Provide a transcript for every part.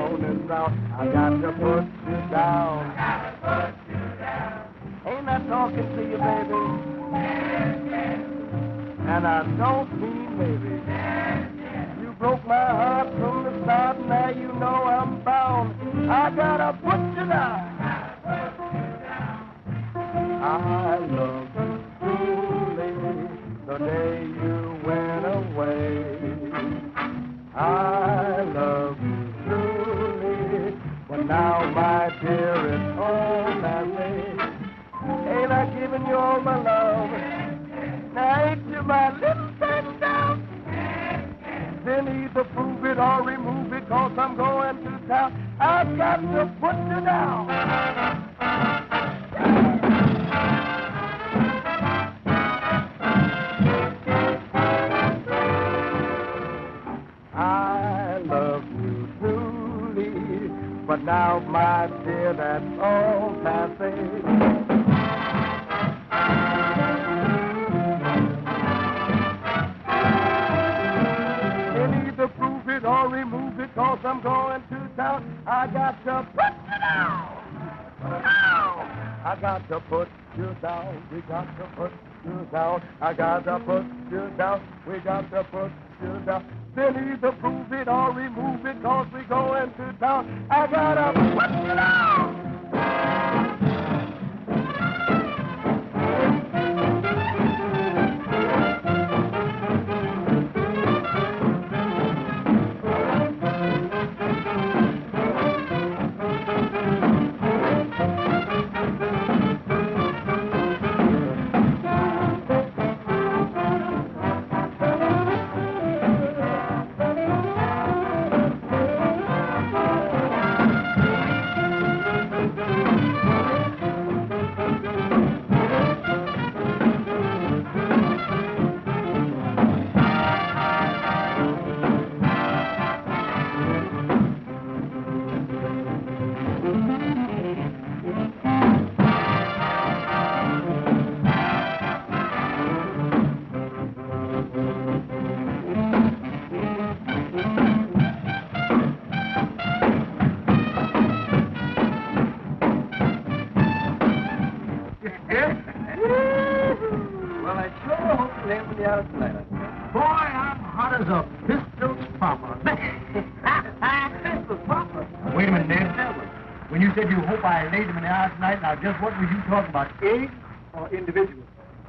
down and round. I got to put you down. Ain't I talking to you, baby? And I don't mean maybe. You broke my heart from the start, and now you know I'm bound. I gotta put you down. I love you truly the day you went away. I love you truly, but now, my dear, it's all passing. Ain't I giving you all my love? Now ain't you my little thing down? Then either prove it or remove it, 'cause I'm going to town. I've got to put you down. I love you truly, but now, my dear, that's all passing. Prove it or remove it, 'cause I'm going to town. I got to put you down. I got to put you down. We got to put you down. I got to put you down. We got to put you down. Then either prove it or remove it, 'cause we going to town. I got to put you down. Just what were you talking about, age or individual?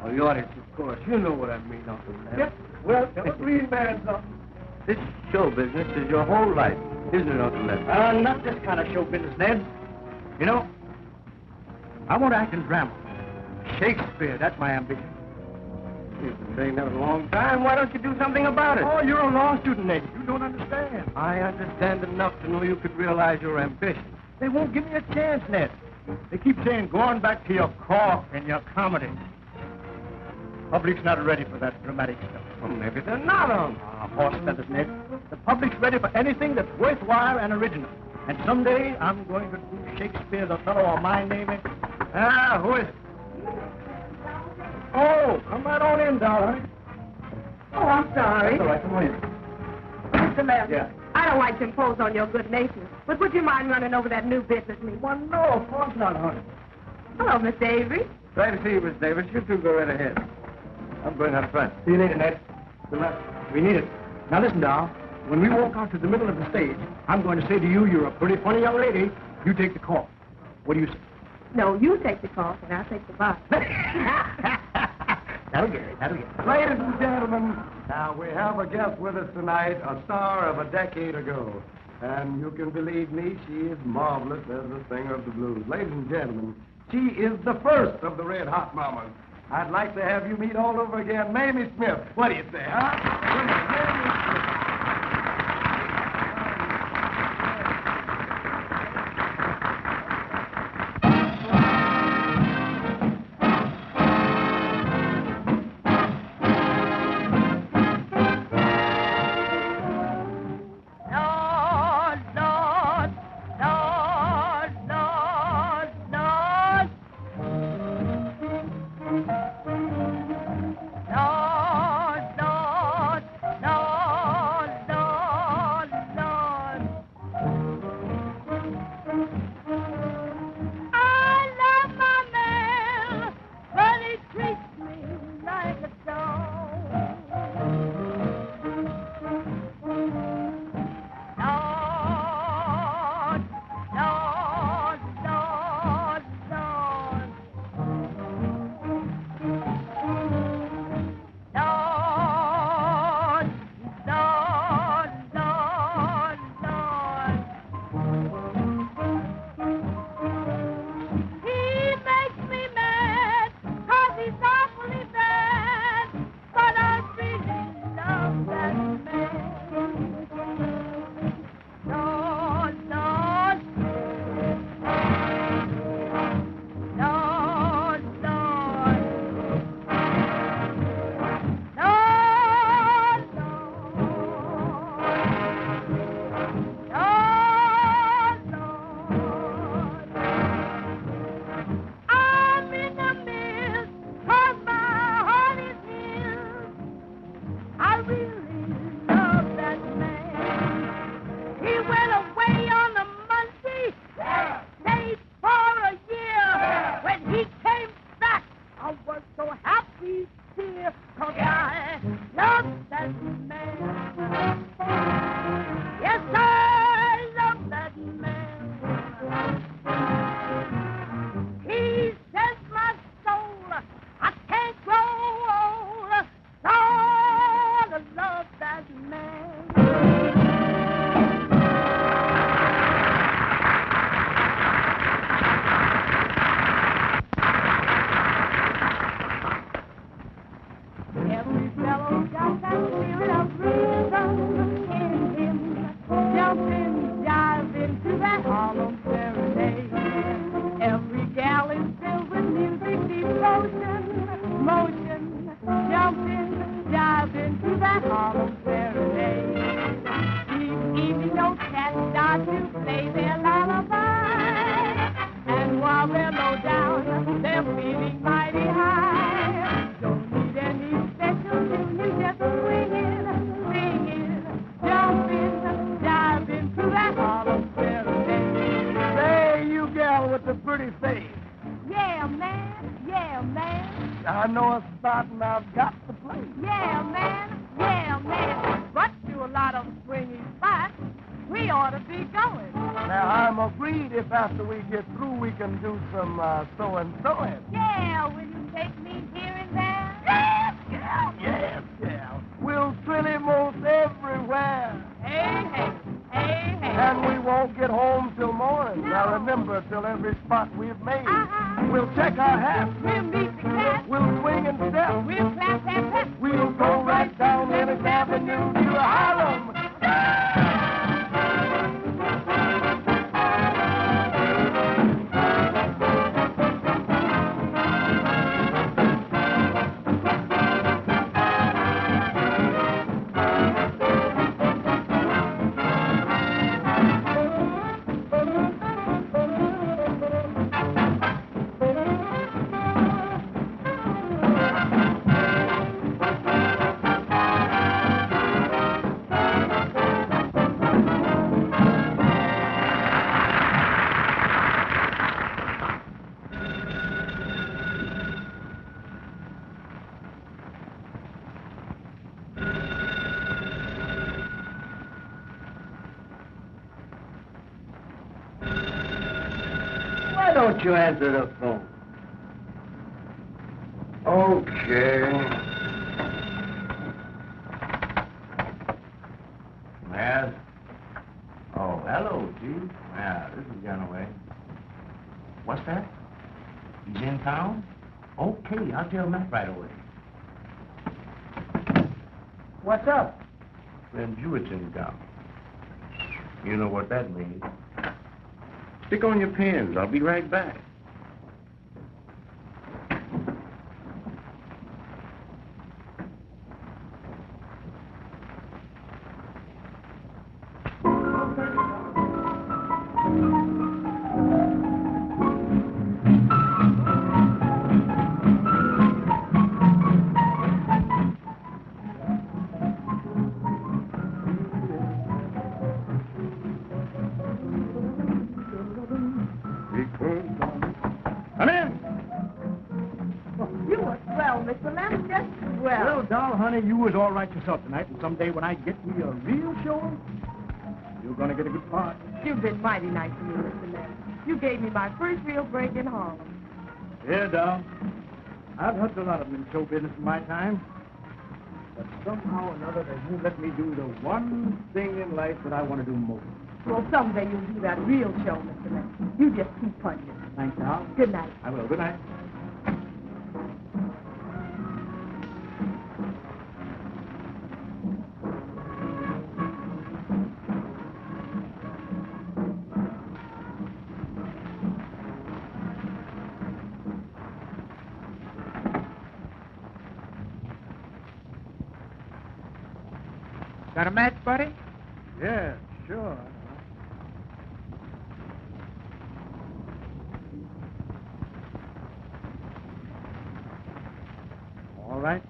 Oh, the audience, of course. You know what I mean, Uncle Lem. Yep. Well, please, man, something. This show business is your whole life, isn't it, Uncle Lem? Not this kind of show business, Ned. You know, I want to act in drama. Shakespeare, that's my ambition. You've been saying that a long time. Why don't you do something about it? Oh, you're a law student, Ned. You don't understand. I understand enough to know you could realize your ambition. They won't give me a chance, Ned. They keep saying, go on back to your cork and your comedy. Public's not ready for that dramatic stuff. Well, maybe they're not on. Horse feathers, Ned. The public's ready for anything that's worthwhile and original. And someday, I'm going to do Shakespeare's Othello or my name is... Ah, who is it? Oh, come right on in, darling. Oh, I'm sorry. That's all right, come on in. Mr. Lem, Yeah. I don't like to impose on your good nature, but would you mind running over that new business meeting? Well, no, of course not, honey. Hello, Miss Avery. Glad to see you, Miss Davis. You two go right ahead. I'm going up front. See you later, Ned. Good luck. We need it. Now, listen, doll. When we walk out to the middle of the stage, I'm going to say to you, you're a pretty funny young lady. You take the call. What do you say? No, you take the call, and I'll take the box. That'll get it. That'll get it. Ladies and gentlemen, now we have a guest with us tonight, a star of a decade ago. And you can believe me, she is marvelous as a singer of the blues. Ladies and gentlemen, she is the first of the Red Hot Mamas. I'd like to have you meet all over again, Mamie Smith. What do you say, huh? Mamie Smith. No. pretty face. Yeah, man. Yeah, man. I know a spot and I've got the place. Yeah, man. Yeah, man. But to a lot of swingy spots, we ought to be going. Now, I'm agreed if after we get through we can do some so-and-soing. Yeah, will you take me here and there? Yes, yeah, yes, yeah. We'll trilly most everywhere. Hey, hey. Hey, hey. And we won't get home till morning. No. Now, remember, till every spot we've made. Uh-huh. We'll check our hats. We'll meet the cat. We'll swing and step. We'll clap that pep. We'll go right down Lenox Avenue to Harlem. Why don't you answer the phone? Okay. Yes. Oh, hello, Chief. Yeah, this is Gunaway. What's that? He's in town? Okay, I'll tell Matt right away. What's up? Lem Jewett's in town. You know what that means. Stick on your pins. I'll be right back. Come in. You were swell, Mr. Lem, just swell. Well, doll, honey, you was all right yourself tonight, and someday when I get me a real show, you're gonna get a good part. You've been mighty nice to me, Mr. Lem. You gave me my first real break in Harlem. Yeah, doll. I've helped a lot of them in show business in my time, but somehow or another they won't let me do the one thing in life that I want to do most. Well, someday you'll do that real show, Mr. Lem. You just keep punching. Thanks, doll. Good night. I will. Good night. Got a match, buddy? Yeah, sure. All right.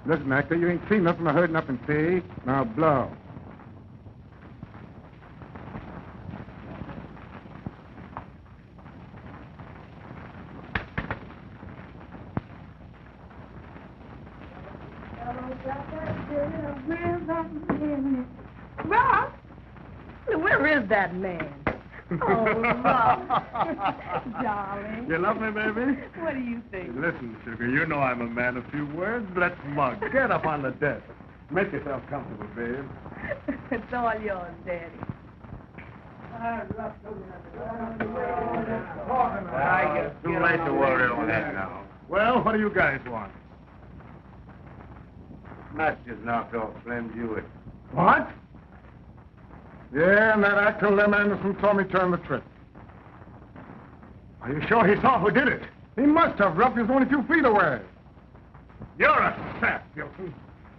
Listen, actor, you ain't seen nothing or heard nothing, see? Now blow. Rob, where is that man? Oh, Rob. Darling. You love me, baby? What do you think? Listen, sugar, you know I'm a man of few words. Let's mug. Get up on the desk. Make yourself comfortable, babe. It's all yours, Daddy. Too late to worry over that now. Well, what do you guys want? Matt just knocked off Lem Jewett. What? Yeah, and that actor Lem Anderson saw me turn the trick. Are you sure he saw who did it? He must have. Ruff was only a few feet away. You're a sap, Gilson.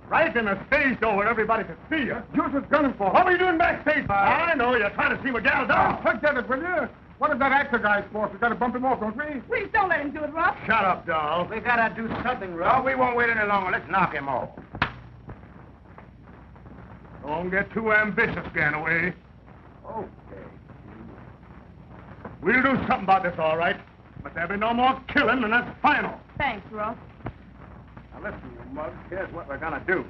Right in a stage door where everybody could see you. You was gunning for me. What were you doing backstage? I know, you're trying to see what gal does. Forget it, will you? What if that actor guy's force? We gotta bump him off, don't we? Please don't let him do it, Rob. Shut up, doll. We gotta do something, Rob. We won't wait any longer. Let's knock him off. Don't get too ambitious, Ganaway. Okay. We'll do something about this, all right. But there'll be no more killing, and that's final. Thanks, Russ. Now listen, you mug, here's what we're gonna do.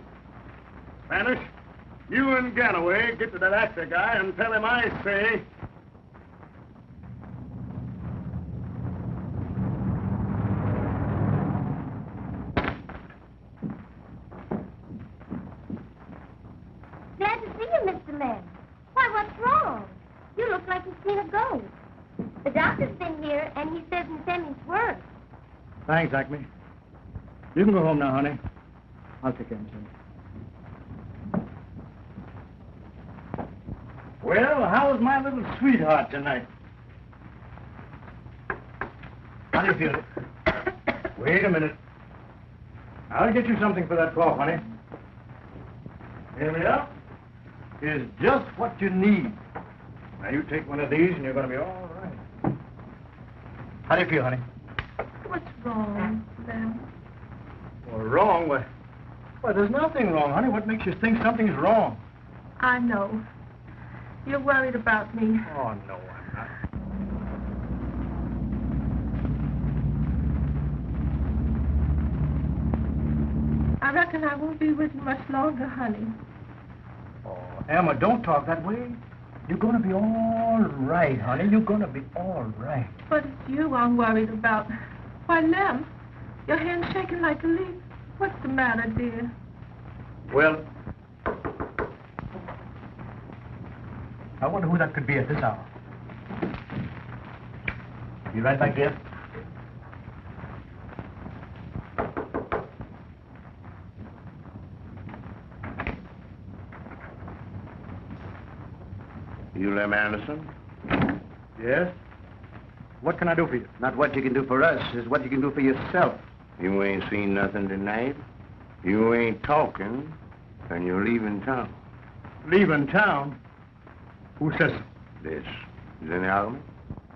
Spanish, you and Ganaway get to that actor guy and tell him I say... Glad to see you, Mr. Lem. Why, what's wrong? You look like you've seen a ghost. The doctor's been here, and he says Miss Emmy's worse. Thanks, Acme. You can go home now, honey. I'll take care of Miss Emmy. Well, how's my little sweetheart tonight? How do you feel it? Wait a minute. I'll get you something for that cough, honey. Here we are. Is just what you need. Now, you take one of these, and you're going to be all right. How do you feel, honey? What's wrong, Lem? Well, wrong? Well, there's nothing wrong, honey. What makes you think something's wrong? I know. You're worried about me. Oh, no, I'm not. I reckon I won't be with you much longer, honey. Oh, Emma, don't talk that way. You're going to be all right, honey. You're going to be all right. But it's you I'm worried about. Why, Lem, your hand's shaking like a leaf. What's the matter, dear? Well, I wonder who that could be at this hour. You right back there? You Lem Anderson? Yes? What can I do for you? Not what you can do for us, is what you can do for yourself. You ain't seen nothing tonight. You ain't talking, and you're leaving town. Leaving town? Who says so? This is in Harlem.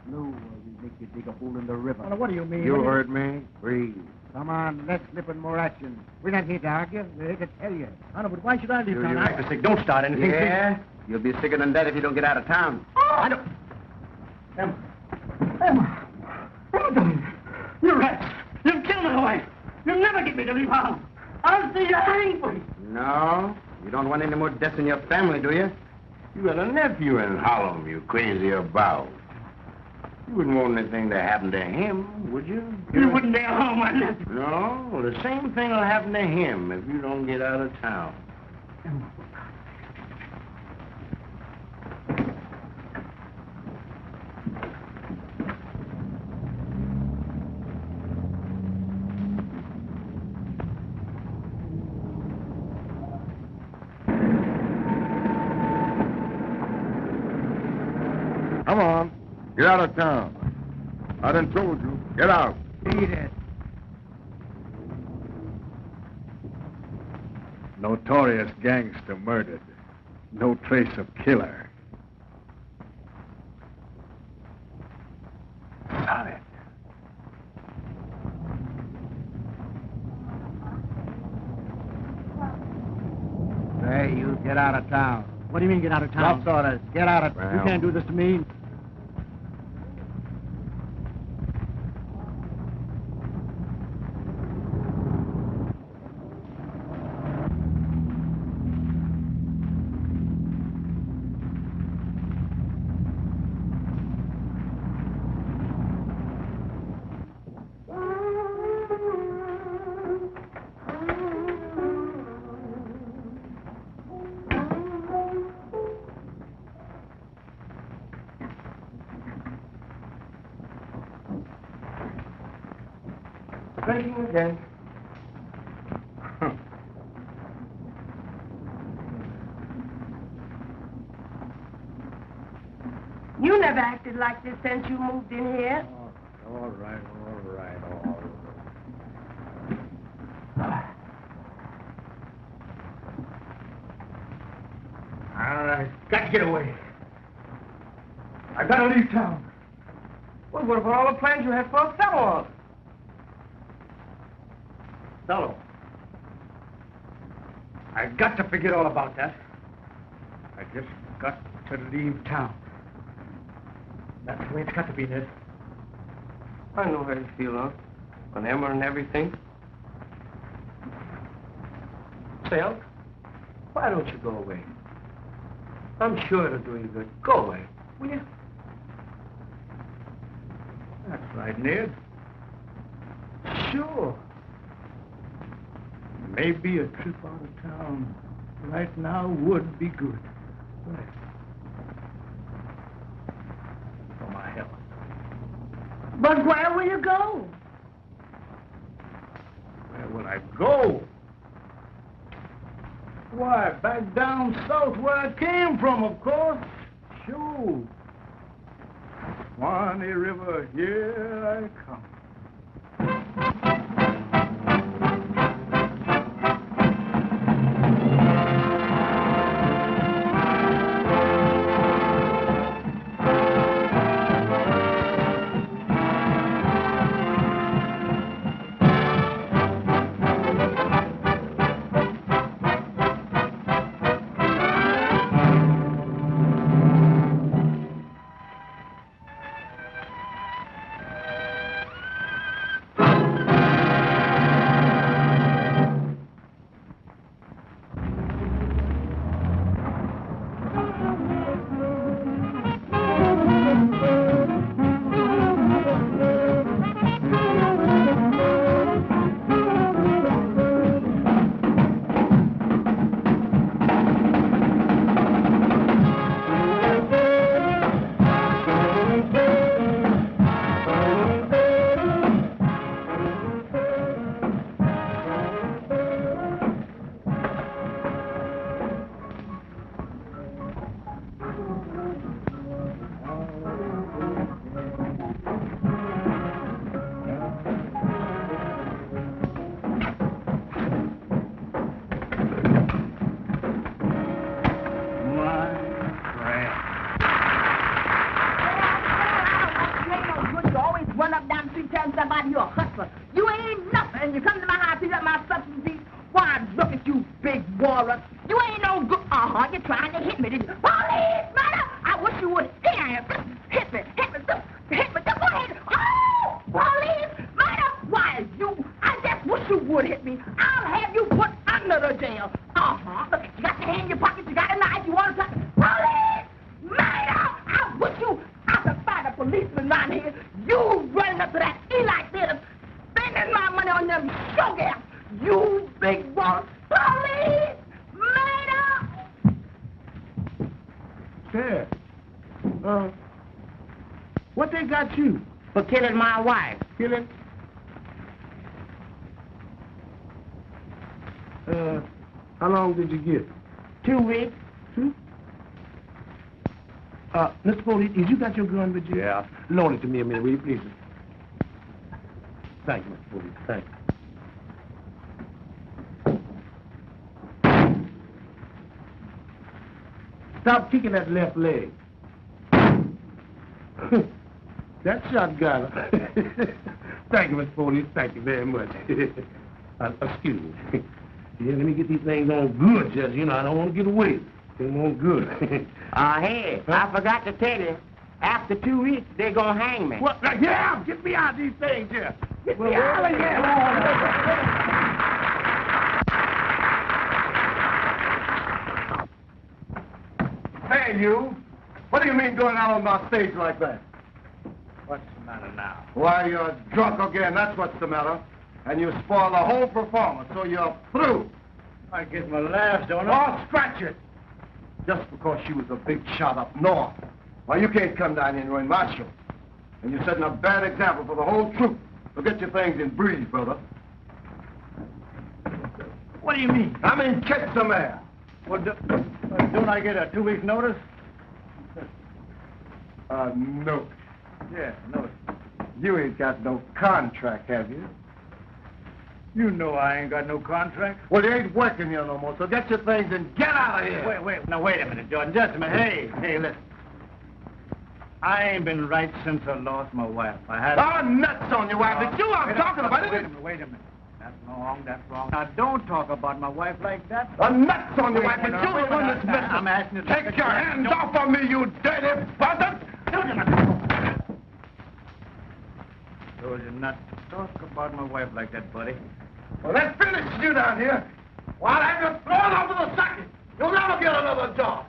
No, we make you dig a hole in the river. Well, what do you mean? You heard me. Breathe. Come on, let's slip in more action. We're not here to argue. We're here to tell you. I know, but why should I leave town? You're I sick. Don't start anything. Yeah? You'll be sicker than that if you don't get out of town. I don't... Emma. Emma, darling. You rats. You've killed my wife. You'll never get me to leave Harlem. I'll see you hanged for you. No, you don't want any more deaths in your family, do you? You got a nephew in Harlem you crazy about. You wouldn't want anything to happen to him, would you? You wouldn't dare harm my nephew. No, the same thing will happen to him if you don't get out of town. Emma. Come on. Get out of town. I done told you. Get out. Beat it. Notorious gangster murdered. No trace of killer. Solid. Hey, you get out of town. What do you mean, get out of town? Rough orders. Get out of Well. You can't do this to me. Drinking again. You never acted like this since you moved in here. All right. Got to get away. I gotta leave town. Well, what about all the plans you had for Othello? Othello. I got to forget all about that. I just got to leave town. That's the way it's got to be, Ned. I know how you feel, huh? On Emma and everything. Sal, why don't you go away? I'm sure it'll do you good. Go away, will you? That's right, Ned. Sure. Maybe a trip out of town right now would be good. Right. For my health. But where will you go? Where will I go? Why, back down south where I came from, of course. Sure. Swanee River, here I come. What they got you? For killing my wife. Killing? How long did you get? 2 weeks. 2? Mr. Foley, you got your gun with you? Yeah. Loan it to me a minute, will you, please? Thank you, Mr. Foley. Thank you. Stop kicking that left leg. That shot got her. Thank you, Mr. Foley. Thank you very much. Excuse me. Yeah, let me get these things on good, Judge. You know, I don't want to get away. Get them on good. Hey, I forgot to tell you. After 2 weeks, they're going to hang me. What? Yeah, get me out of these things here. Get me out of here. Hey, you. What do you mean going out on my stage like that? What's the matter now? Why, you're drunk again. That's what's the matter. And you spoil the whole performance, so you're through. I get my laughs, don't I? Oh, scratch it. Just because she was a big shot up north. Why, you can't come down here and ruin my show. And you're setting a bad example for the whole troupe. So get your things and breathe, brother. What do you mean? I mean, catch some air. Well, don't I get a 2 week notice? No. Yeah, notice. You ain't got no contract, have you? You know I ain't got no contract. Well, you ain't working here no more, so get your things and get out of here. Wait. Now, wait a minute, Jordan. Just a minute. Hey, listen. I ain't been right since I lost my wife. I had... Oh, nuts on your wife. It's you I'm talking about, isn't it? Wait a minute. That's wrong, that's wrong. Now, don't talk about my wife like that. The nuts on your wife, and No, you're the one no, that's no, missing. I'm asking you to Take your hands off of me, you dirty buzzard! Told you not to talk about my wife like that, buddy. Well, let's finish you down here. While I'm just thrown over the socket. You'll never get another job.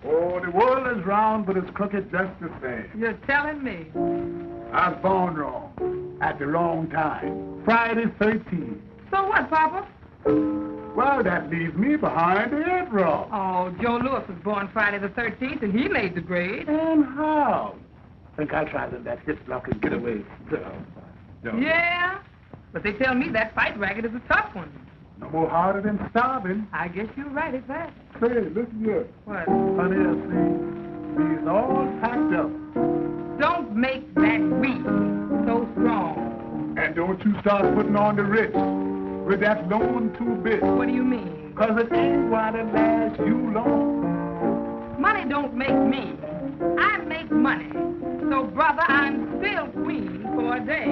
Oh, the world is round, but it's crooked just the same. You're telling me. I was born wrong, at the wrong time. Friday 13th. So what, Papa? Well, that leaves me behind the April. Oh, Joe Lewis was born Friday the 13th, and he made the grade. And how? Think I'll try that hit block and get away. No. Yeah, but they tell me that fight racket is a tough one. No more harder than starving. I guess you're right at that. Say, listen here. What? Honey, I see. He's all packed up. Don't make that weak so strong. And don't you start putting on the rich with that loan 2-bit. What do you mean? 'Cause it ain't going to last you long. Money don't make me. I make money. So, brother, I'm still queen for a day.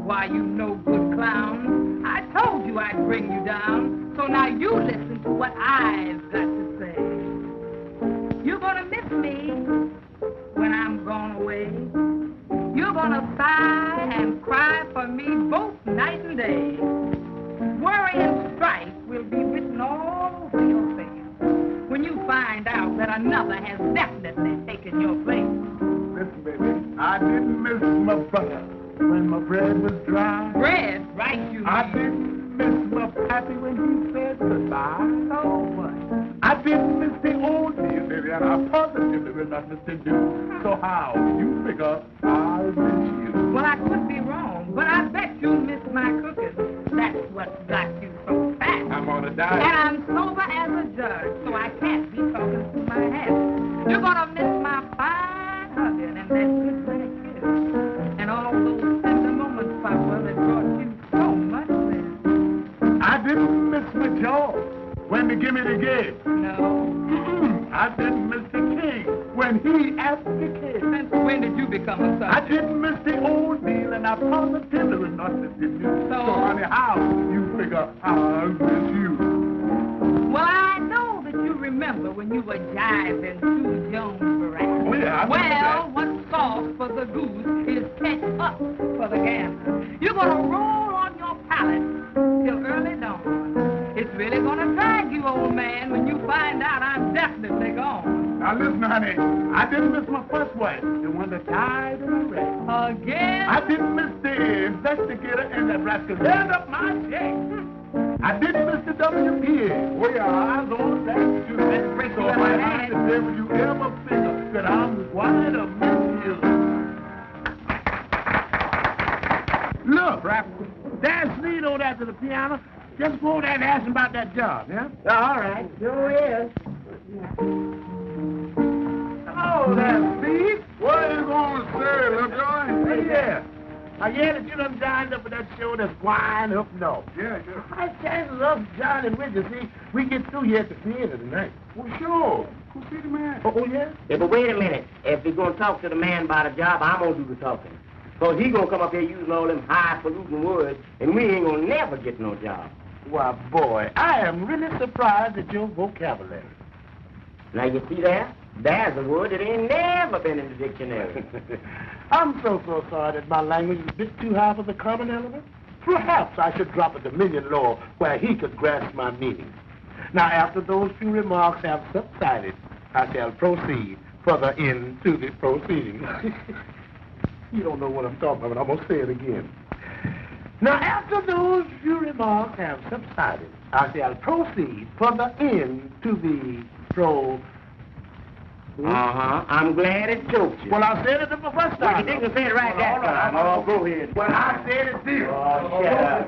Why, you no good clown. I told you I'd bring you down. So now you listen to what I've got to say. You're gonna miss me when I'm gone away. You're gonna sigh and cry for me both night and day. Worry and strife will be written all over your face when you find out that another has definitely taken your place. Listen, baby, I didn't miss my butter when my bread was dry. Bread, right, you I mean. didn't miss my pappy when he said goodbye. So what? I didn't miss the old deal, baby, and I positively will not miss the new. So how you figure I'll miss you? Well, I could be wrong, but I bet you miss my cooking. That's what got you so fat. I'm on a And diet. I'm sober as a judge, so I can't be talking to my hat. You're gonna miss my fine hugging and that good night kiss. And all those tender moments, Papa, that brought you so much bliss. I didn't miss my jaw when they give me the gift. No. I didn't miss the king when he asked the king. Since when did you become a I subject? didn't miss the old deal, and I positively will not miss the new. So? So, honey, how you figure I'll miss you? Well, I know that you remember when you were jiving Sue Jones' veranda. Oh, yeah, I remember Well, what's sauce for the goose is catch up for the gander. You're gonna roll on your pallet till early dawn. It's really gonna drag you, old man, when you find out I'm definitely gone. Now listen, honey, I didn't miss my first wife, the one that died in a wreck. Again? I didn't miss the investigator and that rascal held up my check. I didn't miss the WPA. Oh, yeah, I was on that, too. Let's break So, you up my my honey, hand. today, will you ever figure that I'm going to miss you? Look, there's Sneed over there to the piano. Just go over there and ask him about that job, yeah? All right, sure is. Oh, that's Steve. What are you going to say, little boy? Hey, yeah. I hear that you done dined up for that show that's wine up north. Yeah, sure. High chances of John and Richard, see, we get through here at the theater tonight. Well, sure. Go see the man. Oh, yeah? Yeah, but wait a minute. If we're going to talk to the man about a job, I'm going to do the talking. Because he's going to come up here using all them highfalutin words, and we ain't going to never get no job. Why, boy, I am really surprised at your vocabulary. Now, you see that? Astwood, it ain't never been in the dictionary. I'm so sorry that my language is a bit too high for the common element. Perhaps I should drop a dominion law where he could grasp my meaning. Now, after those few remarks have subsided, I shall proceed further into the proceedings. You don't know what I'm talking about. I'm going to say it again. Now, after those few remarks have subsided, I shall proceed further into the I'm glad it choked you. Well, I said it the first time. Well, you didn't say it right that time. Oh, go ahead. Well, I said it did. Oh, shut up.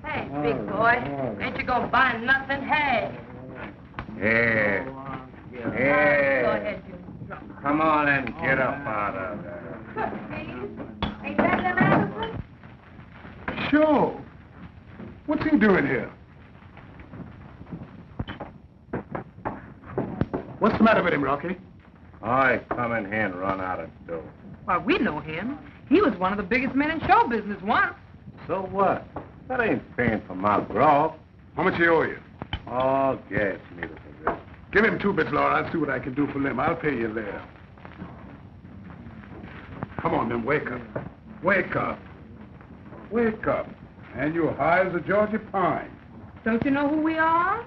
Hey, big boy, ain't you gonna buy nothing? Hey. Yeah. Go ahead, you. Come on and get up out of there. Ain't that Lem Anderson? Sure. What's he doing here? What's the matter with him, Rocky? I come in here and run out of dough. Why, we know him. He was one of the biggest men in show business once. So what? That ain't paying for my grog. How much he owe you? Oh, gas needle for this. Give him 2 bits, Laura. I'll see what I can do for Lem. I'll pay you later. Come on, Lem, wake up. Wake up. Wake up. And you're high as a Georgia pine. Don't you know who we are?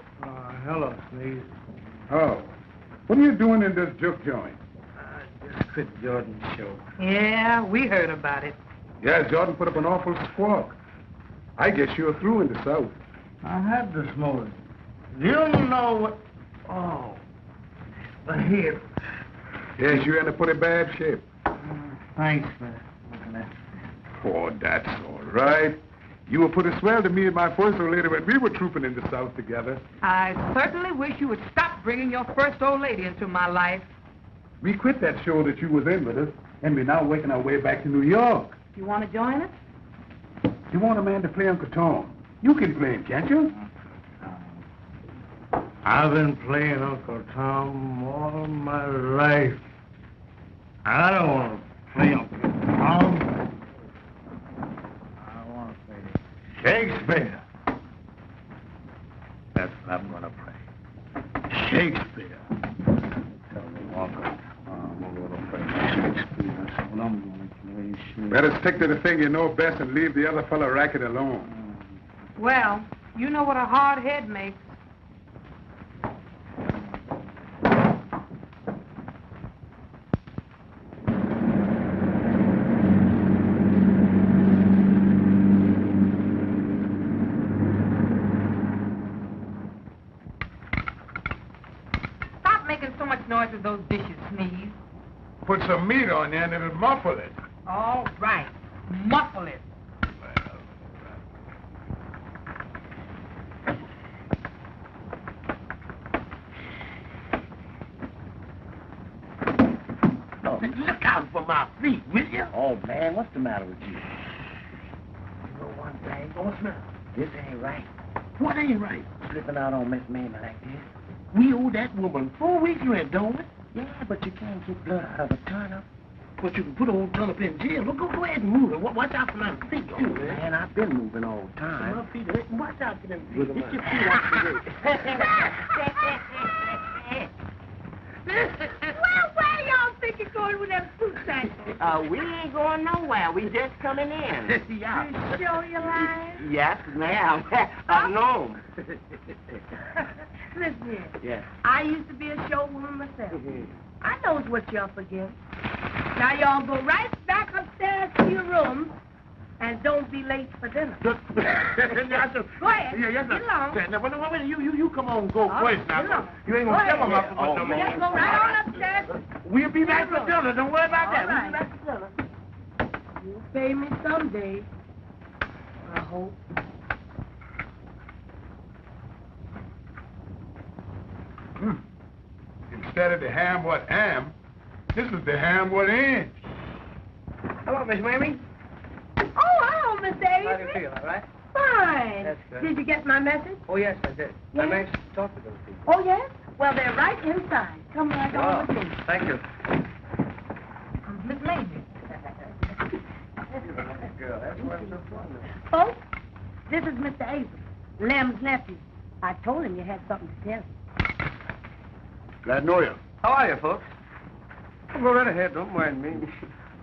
Hello, Sneeze. Oh. What are you doing in this juke joint? Just quit Jordan's show. Yeah, we heard about it. Yeah, Jordan put up an awful squawk. I guess you're through in the South. I had this motive. You know what? Oh, the hip. Yes, you're in a pretty bad shape. Thanks for looking at. Oh, that's all right. You were pretty swell to me and my first old lady when we were trooping in the South together. I certainly wish you would stop bringing your first old lady into my life. We quit that show that you was in with us, and we're now working our way back to New York. You want to join us? You want a man to play Uncle Tom. You can play him, can't you? I've been playing Uncle Tom all of my life. I don't want to play Uncle Tom. I want to play Shakespeare. That's what I'm going to play. Shakespeare. Tell me, Uncle Tom, I'm going to play Shakespeare. That's what I'm going to play. Better stick to the thing you know best and leave the other fellow racket alone. Well, you know what a hard head makes. Stop making so much noise with those dishes, Sneeze. Put some meat on there and it'll muffle it. All right. Muffle it. Look out for my feet, will you? Oh, man, what's the matter with you? You know one thing, what's the matter? This ain't right. What ain't right? Slipping out on Miss Mamie like this. We owe that woman 4 weeks rent, don't we? Yeah, but you can't get blood out of a turnip. But you can put old turnip in jail. Well, go ahead and move it. Watch out for my feet, too, man. Man, I've been moving all the time. My feet, watch out for them feet. Get Get your your feet out the way. Well, where y'all think you're going with them fruit sacks? We ain't going nowhere. We just coming in. Yeah. You sure you're lying? Yes, ma'am. No. Listen here. Yeah. I used to be a showwoman myself. I knows what you're up against. Now y'all go right back upstairs to your room and don't be late for dinner. Go ahead. Yeah, yes, Get along. Now, wait, you come on, go All first right, now. get along. You ain't gonna tell them up Oh, no man. Just go right on upstairs. We'll be back for dinner. Don't worry about that. All right. We'll be back for dinner. You'll pay me someday. I hope. Instead of the ham what am, this is the ham what ain't. Hello, Miss Mamie. Oh, hello, Miss How do you Avery. feel, all right? Fine. That's good. Did you get my message? Oh, yes, I did. I Yes? managed to talk to those people. Oh, yes? Well, they're right inside. Come right on with me. Thank you. Miss Mamie. Girl, that's why I'm so fond of you. Folks, this is Mr. Avery, Lem's nephew. I told him you had something to tell him. Glad to know you. How are you, folks? Go right ahead. Don't mind me.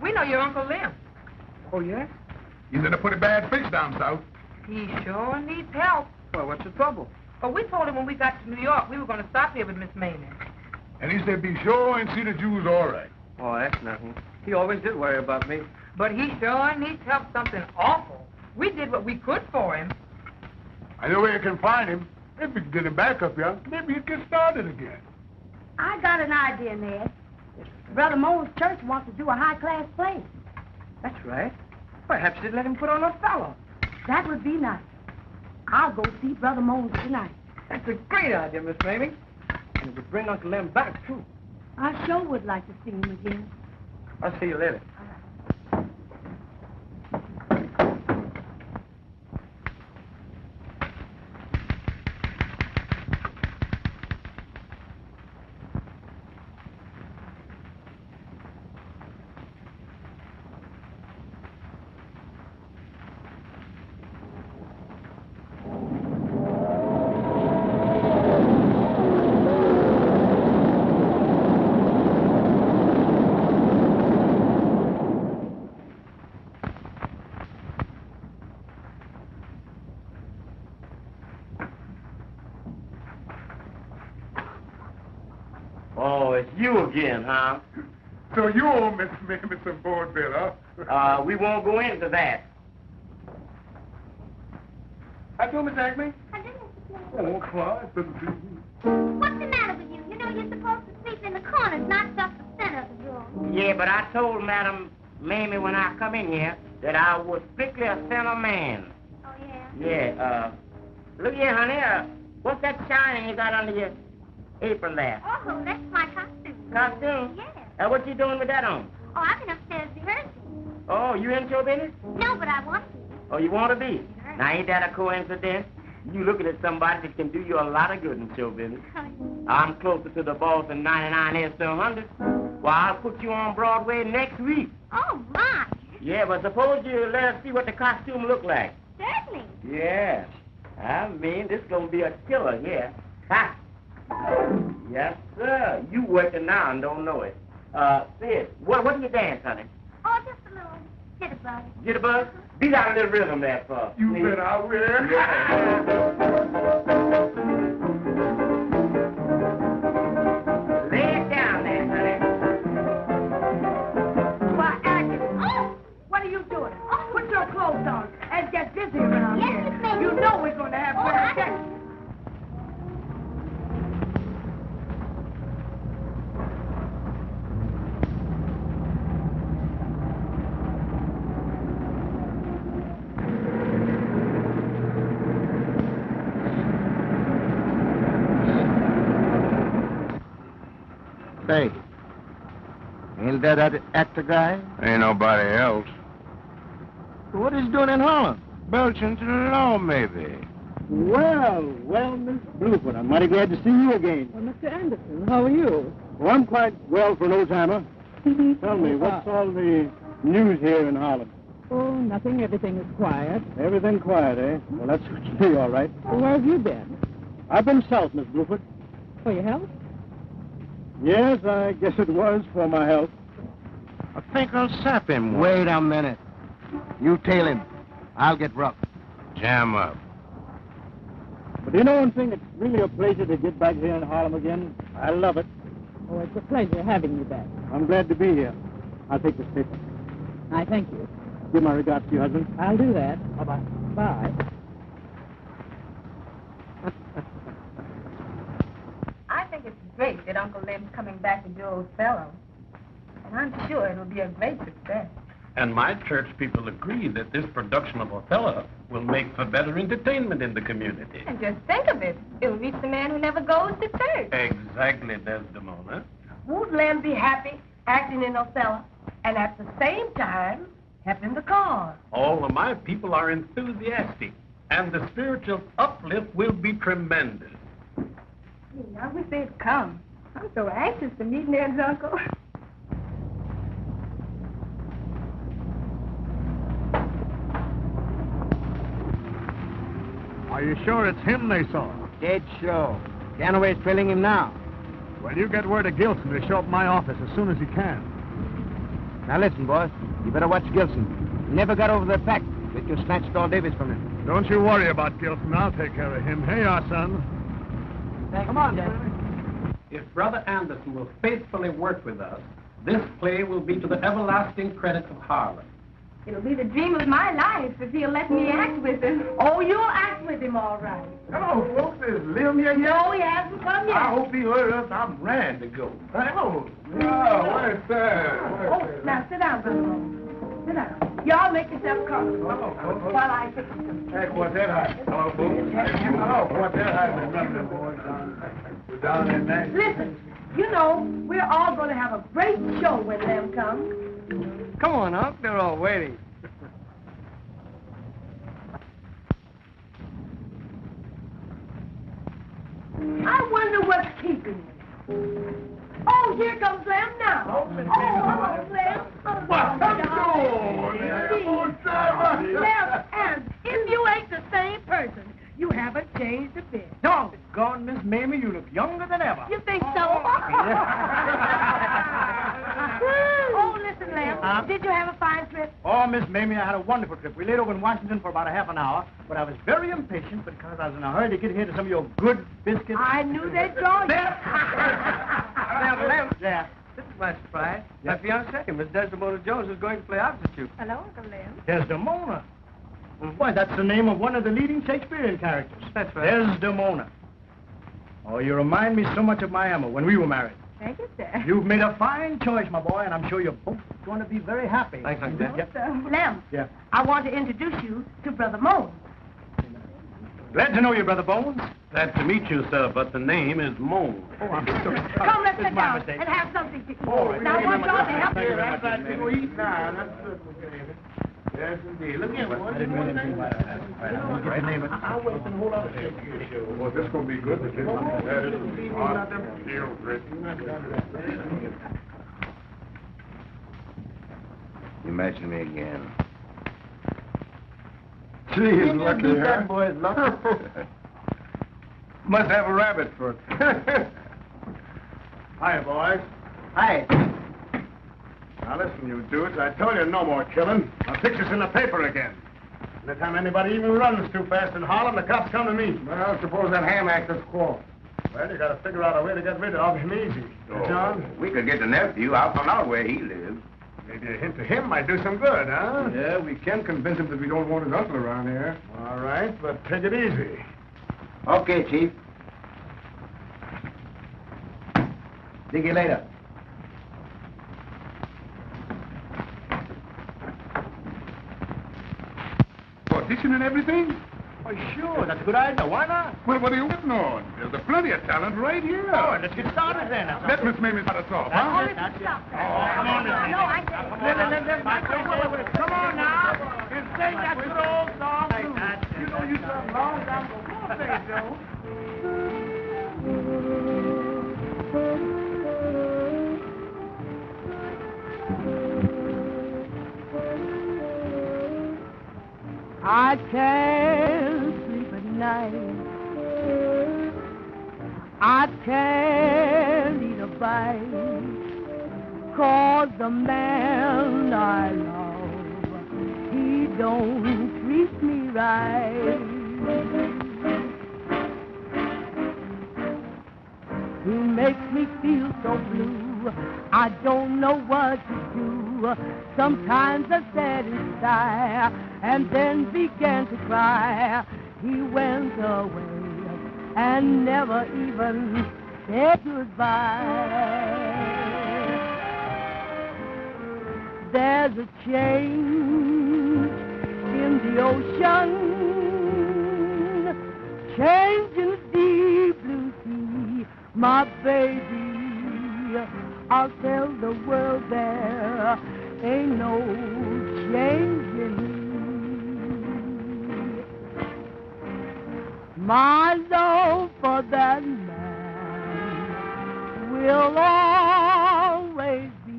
We know your Uncle Lem. Oh, yes? He's in a pretty bad fix down south. He sure needs help. Well, what's the trouble? But we told him when we got to New York we were going to stop here with Miss Mamie. And he said be sure and see the Jews all right. Oh, that's nothing. He always did worry about me. But he sure needs help something awful. We did what we could for him. I know where you can find him. If we can get him back up here, maybe he'd get started again. I got an idea, Ned. Brother Mo's church wants to do a high-class play. That's right. Perhaps they'd let him put on Othello. That would be nice. I'll go see Brother Mo's tonight. That's a great idea, Miss Mamie. And it would bring Uncle Lem back, too. I sure would like to see him again. I'll see you later. Oh, it's you again, huh? So you owe Miss Mamie some board bill, huh? We won't go into that. I do, Miss Acme. Oh, Clyde, doesn't see you. What's the matter with you? You know you're supposed to sleep in the corners, not just the center of the room. Yeah, but I told Madam Mamie when I come in here that I was strictly a center man. Oh, yeah? Yeah, look here, honey, what's that shining you got under your apron there? Oh, that's my costume. Costume? Yeah. What you doing with that on? Oh, I've been upstairs rehearsing. Oh, you in show business? No, but I want to. Oh, you want to be? Now, ain't that a coincidence? You looking at somebody that can do you a lot of good in show business. I'm closer to the boss than 99 is to 100. Well, I'll put you on Broadway next week. Oh, my. Yeah, but suppose you let us see what the costume look like. Certainly. Yeah. I mean, this gonna be a killer here. Ha! Yes, sir. You working now and don't know it. Sid, what do you dance, honey? Oh, just a little jitterbug. Jitterbug? Beat out a little rhythm there for us. You bet I will. Yeah. Lay it down there, honey. Why, Agnes. Oh! What are you doing? Oh. Put your clothes on and get busy around Yes, here. Miss Mamie. You know we're going to have Oh, great I- sex. Say, ain't that actor guy? Ain't nobody else. What is he doing in Harlem? Belching to the law, maybe. Well, Miss Bluefoot, I'm mighty glad to see you again. Well, Mr. Anderson, how are you? Well, I'm quite well for an old-timer. Tell me, what's all the news here in Harlem? Oh, nothing. Everything is quiet. Everything quiet, eh? Well, that's what you be, all right. Well, where have you been? I've been south, Miss Bluefoot. For your health? Yes, I guess it was for my health. I think I'll sap him. Wait a minute. You tail him. I'll get rough. Jam up. But you know one thing? It's really a pleasure to get back here in Harlem again. I love it. Oh, it's a pleasure having you back. I'm glad to be here. I'll take this paper. I thank you. Give my regards to your husband. I'll do that. Bye-bye. Bye. I think it's great that Uncle Lem's coming back to do Othello. And I'm sure it'll be a great success. And my church people agree that this production of Othello will make for better entertainment in the community. And just think of it. It'll reach the man who never goes to church. Exactly, Desdemona. Won't Lem be happy acting in Othello and at the same time helping the cause? All of my people are enthusiastic, and the spiritual uplift will be tremendous. I wish they'd come. I'm so anxious to meet Ned's uncle. Are you sure it's him they saw? Dead sure. Canaway's trailing him now. Well, you get word to Gilson to show up at my office as soon as he can. Now listen, boss. You better watch Gilson. He never got over the fact that you snatched all Davis from him. Don't you worry about Gilson. I'll take care of him. Here you are, son. Come on, Dad. If Brother Anderson will faithfully work with us, this play will be to the everlasting credit of Harlem. It'll be the dream of my life if he'll let me act with him. Oh, you'll act with him all right. Hello, folks. Is Lem here yet? No, he hasn't come yet. I hope he heard us. I'm ready to go. Hello. Where's that? Oh, now sit down, Brother Moon. Sit down. Y'all make yourself comfortable while I fix some. Hey, what's that happening? Hello, folks. Hello, what's that happening? Nothing, boys. We're down in there. Listen, you know, we're all going to have a great show when Lem comes. Come on, Unc. They're all waiting. I wonder what's keeping you. Oh, here comes Lem now. Oh, hello, Lem. Lem, and if you ain't the same person, you haven't changed a bit. Doggone, Miss Mamie, you look younger than ever. You think so? Oh, listen, Lem. Did you have a fine trip? Oh, Miss Mamie, I had a wonderful trip. We laid over in Washington for about a half an hour, but I was very impatient because I was in a hurry to get here to some of your good biscuits. I knew they'd draw you. Lem. Yeah. This is my surprise. My fiancée, Miss Desdemona Jones, is going to play opposite you. Hello, Uncle Lem. Desdemona. Why, that's the name of one of the leading Shakespearean characters. That's right. Desdemona. Oh, you remind me so much of my Emma when we were married. Thank you, sir. You've made a fine choice, my boy, and I'm sure you're both going to be very happy. Thanks, Uncle Dad. Yep. Lem, Yeah. I want to introduce you to Brother Moon. Glad to know you, Brother Bones. Glad to meet you, sir, but the name is Moon. Oh, I'm sorry. Come, let's It's sit my down mistake. and have something to eat. All right. Now, I want y'all to help Thank you very me. much, That's Miss right. Mamie. Eat now. That's certainly good. Yes, indeed. Look here, boys. I didn't mean anything by that. I'll get the name of it. I'll wait and hold on a second. Well, this gonna be good. This is hot. Feel great. You mention me again. Geez, lucky, huh? That boy's lucky. Must have a rabbit foot. Hi, boys. Hi. Now listen, you dudes. I told you no more killing. I'll fix this in the paper again. Anytime anybody even runs too fast in Harlem, the cops come to me. Well, suppose that ham actor's caught. Well, you gotta figure out a way to get rid of him easy. John? We could get the nephew. I'll find out where he lives. Maybe a hint to him might do some good, huh? Yeah, we can convince him that we don't want his uncle around here. All right, but take it easy. Okay, Chief. See you later. Audition and everything? Oh, sure. That's a good idea. Why not? Well, what are you waiting on? There's plenty of talent right here. Oh, let's get started then. Let Miss Mamie start us off, That's huh? it, that's it. Come on, no, I can't. Come on now. You sing that good old song, too. You know you sung a long time ago. Come on, sing it, Joe. I can't sleep at night. I can't eat a bite. 'Cause the man I love, he don't treat me right. He makes me feel so blue. I don't know what to do. Sometimes I sat and sigh and then began to cry. He went away and never even said goodbye. There's a change in the ocean, change in the deep blue sea. My baby, I'll tell the world there ain't no change in me. My love for that man will always be.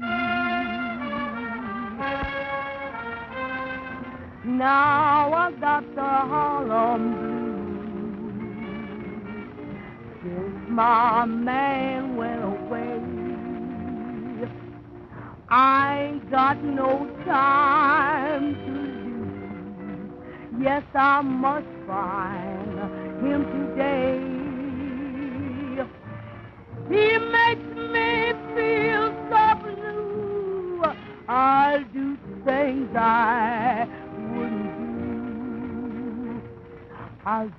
Now I got the Harlem blues. my man went away. I ain't got no time to lose. Yes, I must find him today. He makes me feel so blue. I'll do things I wouldn't do. I'll do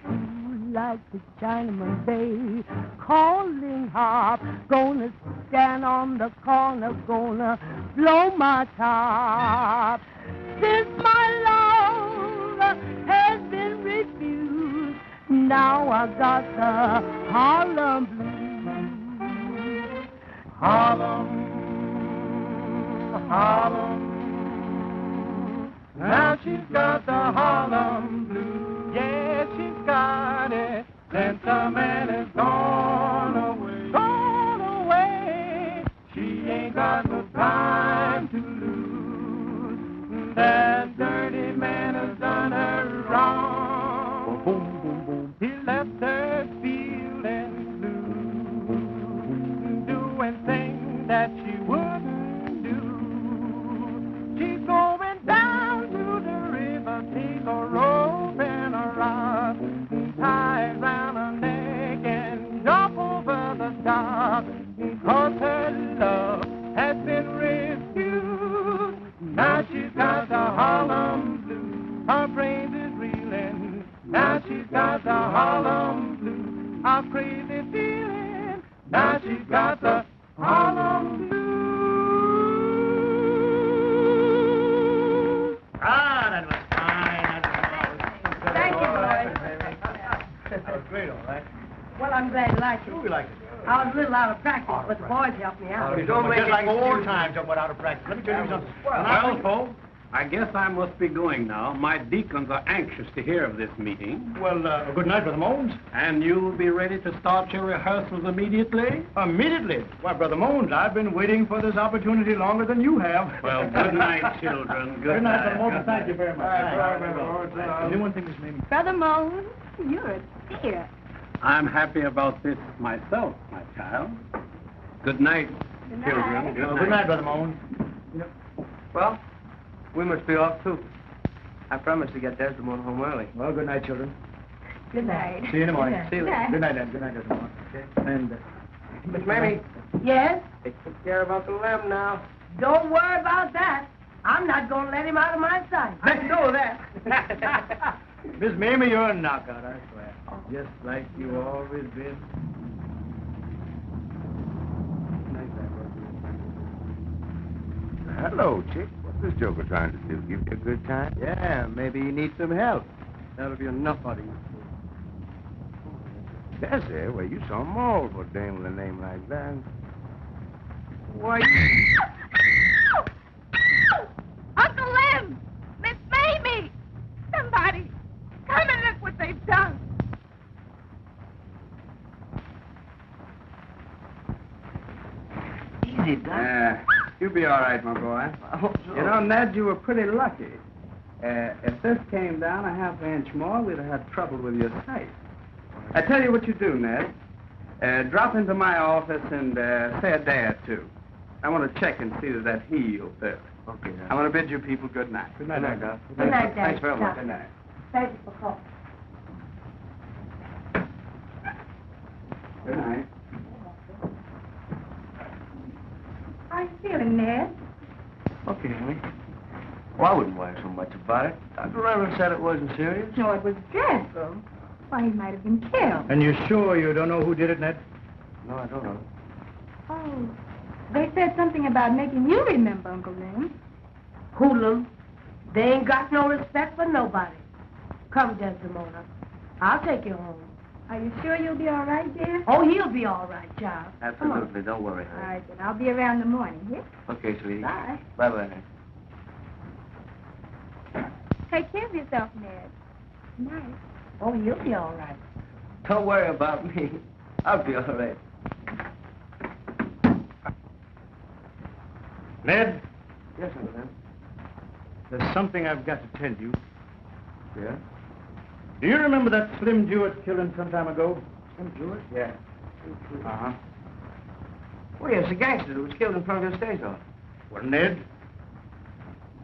like the Chinaman Bay, calling harp, gonna stand on the corner, gonna blow my top. Since my love has been refused, now I got the Harlem blues. Harlem, Harlem. Now she's got the Harlem blues. Yeah, she's got it. Since the man is gone away. Gone away. She ain't got no time to lose. That dirty man has done her wrong. Boom, boom, boom. He left her feeling blue. Doing things that she wouldn't do. She's going down to the river, take a rope and a rod, tie it round her neck and jump over the dock. Because her love has been refused. Now she's got the Harlem blues. Her brains is reeling. Now she's got the Harlem blues. A crazy feeling. Now she's got the Harlem blues. Ah, that was fine. Thank you, boys. That was great, all right. Well, I'm glad you liked it. We liked it. I was a little out of practice, but the boys helped me out. You don't make just like old times, don't went out of practice. Let me tell you something. Well, folks, I guess I must be going now. My deacons are anxious to hear of this meeting. Well, good night, Brother Mones. And you'll be ready to start your rehearsals immediately? Immediately? Why, Brother Mones, I've been waiting for this opportunity longer than you have. Well, good night, children. Good night, night. Brother Mones. Thank you very much. Anyone think this Mamie? Brother Mones, you're a dear. I'm happy about this myself, my child. Good night, Good night. children. Good night, Brother Mones. Well, we must be off, too. I promised to get Desdemona home early. Well, good night, children. Good night. See you in the morning. See you Good later. night. Good night, Ed. Good night, Desdemona. Okay. And, Miss Mamie, Yes? they took care about the lamb now. Don't worry about that. I'm not going to let him out of my sight. I know that. Miss Mamie, you're a knockout, I swear. Just like you always been. Hello, chick. What's this joker trying to do? Give you a good time? Yeah, maybe you need some help. That'll be enough out of you. Yes, sir. Well, you some maul for a dame with a name like that. Why, Uncle Lem! Miss Mamie! Somebody, come and look what they've done. easy, Doc. You'll be all right, my boy. I hope so. You know, Ned, you were pretty lucky. If this came down a half-inch more, we'd have had trouble with your sight. I tell you what you do, Ned. Drop into my office and say a day or two. I want to check and see that heel fits. Okay, I want to bid you people good night. Good night, Doc. Good night, Dad. Thanks very much. Good night. Thank you for calling. Good night. How are you feeling, Ned? Okay, honey. Well, I wouldn't worry so much about it. Dr. Reverend said it wasn't serious. No, it was dreadful. Why, he might have been killed. And you're sure you don't know who did it, Ned? No, I don't know. Oh, they said something about making you remember, Uncle Lem. Hoodlum, they ain't got no respect for nobody. Come, Desdemona. I'll take you home. Are you sure you'll be all right, dear? Oh, he'll be all right, child. Absolutely. Don't worry, All honey. right, then. I'll be around in the morning, yeah? Okay, sweetie. Bye. Bye-bye, honey. Take care of yourself, Ned. Night. Oh, you'll be all right. Don't worry about me. I'll be all right. Ned, Yes, Uncle Lem. there's something I've got to tell you. Yeah? Do you remember that Slim Jewett killing some time ago? Slim Jewett? Yeah. Uh-huh. Oh, yes, the gangster who was killed in front of your stage office. Well, Ned,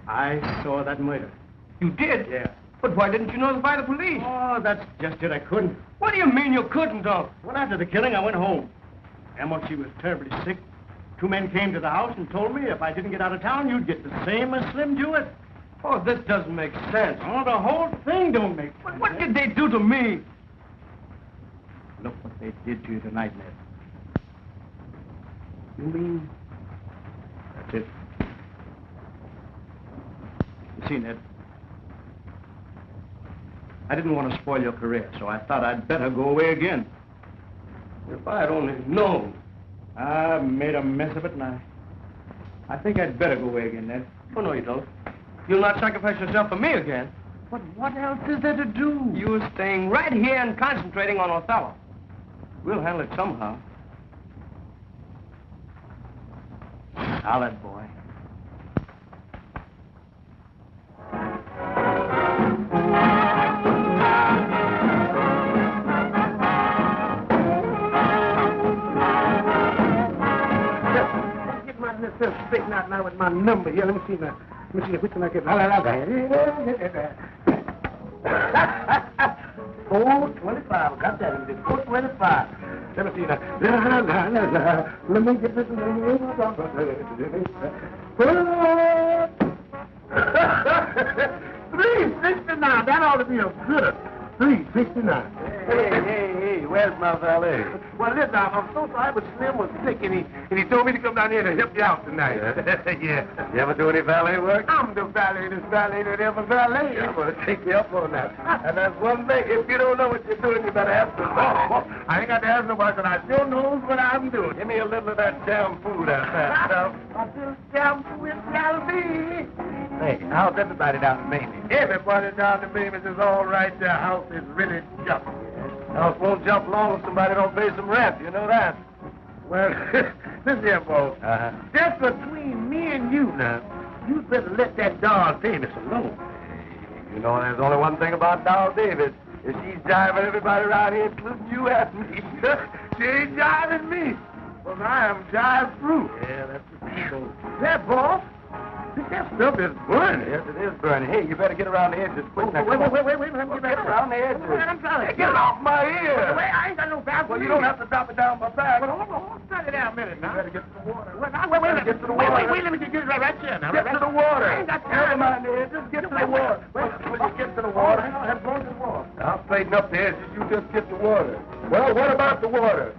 I saw that murder. You did? Yeah. But why didn't you notify the police? Oh, that's just it. I couldn't. What do you mean you couldn't, Uncle? Well, after the killing, I went home. Emma, she was terribly sick. 2 men came to the house and told me if I didn't get out of town, you'd get the same as Slim Jewett. Oh, this doesn't make sense. Oh, the whole thing don't make sense. But what did they do to me? Look what they did to you tonight, Ned. You mean? That's it. You see, Ned, I didn't want to spoil your career, so I thought I'd better go away again. If I had only known. I made a mess of it, and I think I'd better go away again, Ned. Oh, no, you don't. You'll not sacrifice yourself for me again. But what else is there to do? You're staying right here and concentrating on Othello. We'll handle it somehow. Now, that boy. Straighten out now with my number here. Let me see now. Let me see which one I get. 425. Got that. 425. Let me see now. Let me get this. 369. That ought to be a good. 369. Hey, where's my valet? Well, listen, I'm so sorry, but Slim was sick, and he told me to come down here to help you out tonight. Yeah. You ever do any valet work? I'm the valet that ever valet. I'm going to take you up on that. And that's one thing. If you don't know what you're doing, you better ask somebody. I ain't got to ask nobody, because I sure knows what I'm doing. Give me a little of that jam food out there, stuff. I feel jam food shall be. Hey, how's everybody down in Mamie? Everybody down in Mamie is all right. Their house is really jumping. House won't jump long if somebody don't pay some rent. You know that. Well, listen here, boss. Just between me and you now, you better let that doll Davis alone. You know, there's only one thing about Doll Davis. Is she's jiving everybody around here, including you and me. She ain't jiving me. Well, I am jive proof. Yeah, that's the truth. That boss, that stuff is burning. Yes, it is burning. Hey, you better get around the edges quick. Wait, let me get back around the edges. I'm trying to get it off my ear. Wait, I ain't got no back. Well, you don't have to drop it down my back. Well, hold on, start it down a minute now. You better get to the water. Wait, let me get right here now. Get to the water. I ain't got time. Never mind the edges. Get to the water. Wait, when you get to the water, I'm going to the water. I'll straighten up the edges. You just get the water. Well, what about the water?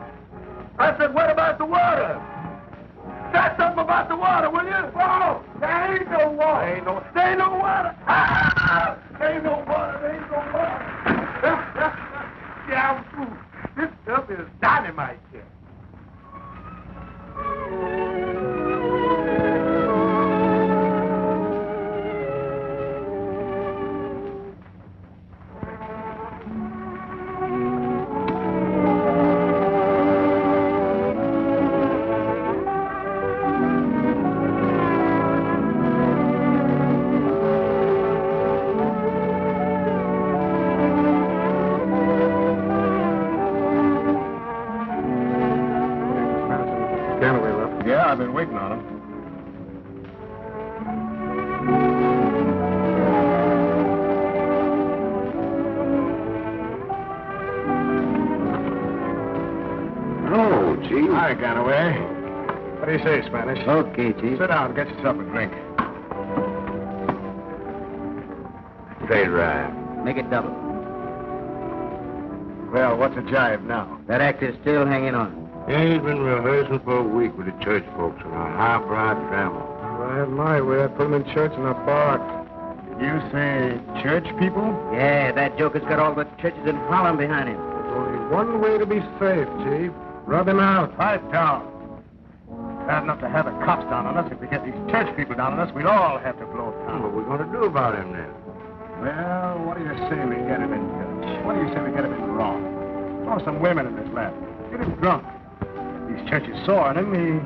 I said, what about the water? Say something about the water, will you? Oh, there ain't no water. There ain't no water. Ah! There ain't no water. There ain't no water. Yeah, I'm fool. This stuff is dynamite here. I've been waiting on him. Oh, Chief. Hi, Ganaway. What do you say, Spanish? Okay, Chief. Sit down, get yourself a drink. Straight right. Make it double. Well, what's a jive now? That actor's still hanging on. He's been rehearsing for a week with the church folks on a highbrow drama. If I had my way, I'd put him in church in a box. Did you say church people? Yeah, that joker's got all the churches in Harlem behind him. There's only one way to be safe, Chief. Rub him out. Pipe down. Bad enough to have the cops down on us. If we get these church people down on us, we'd all have to blow town. What are we going to do about him then? Well, what do you say we get him in church? What do you say we get him in wrong? Throw some women in his lap. Get him drunk. These churches saw on him, he's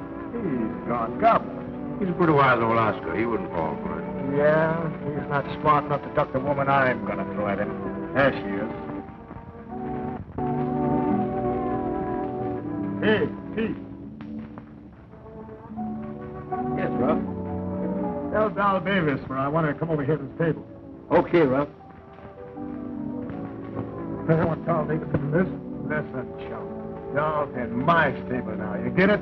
gone gobbler. He's a pretty wise old Oscar. He wouldn't fall for it. Yeah, he's not smart enough to duck the woman I'm going to throw at him. There she is. Hey, Pete. Yes, Ruff. Tell Doll Davis when I want her to come over here to this table. Okay, Ruff. I want Doll Davis to do this. Listen, chum. Doll's in my stable now. You get it?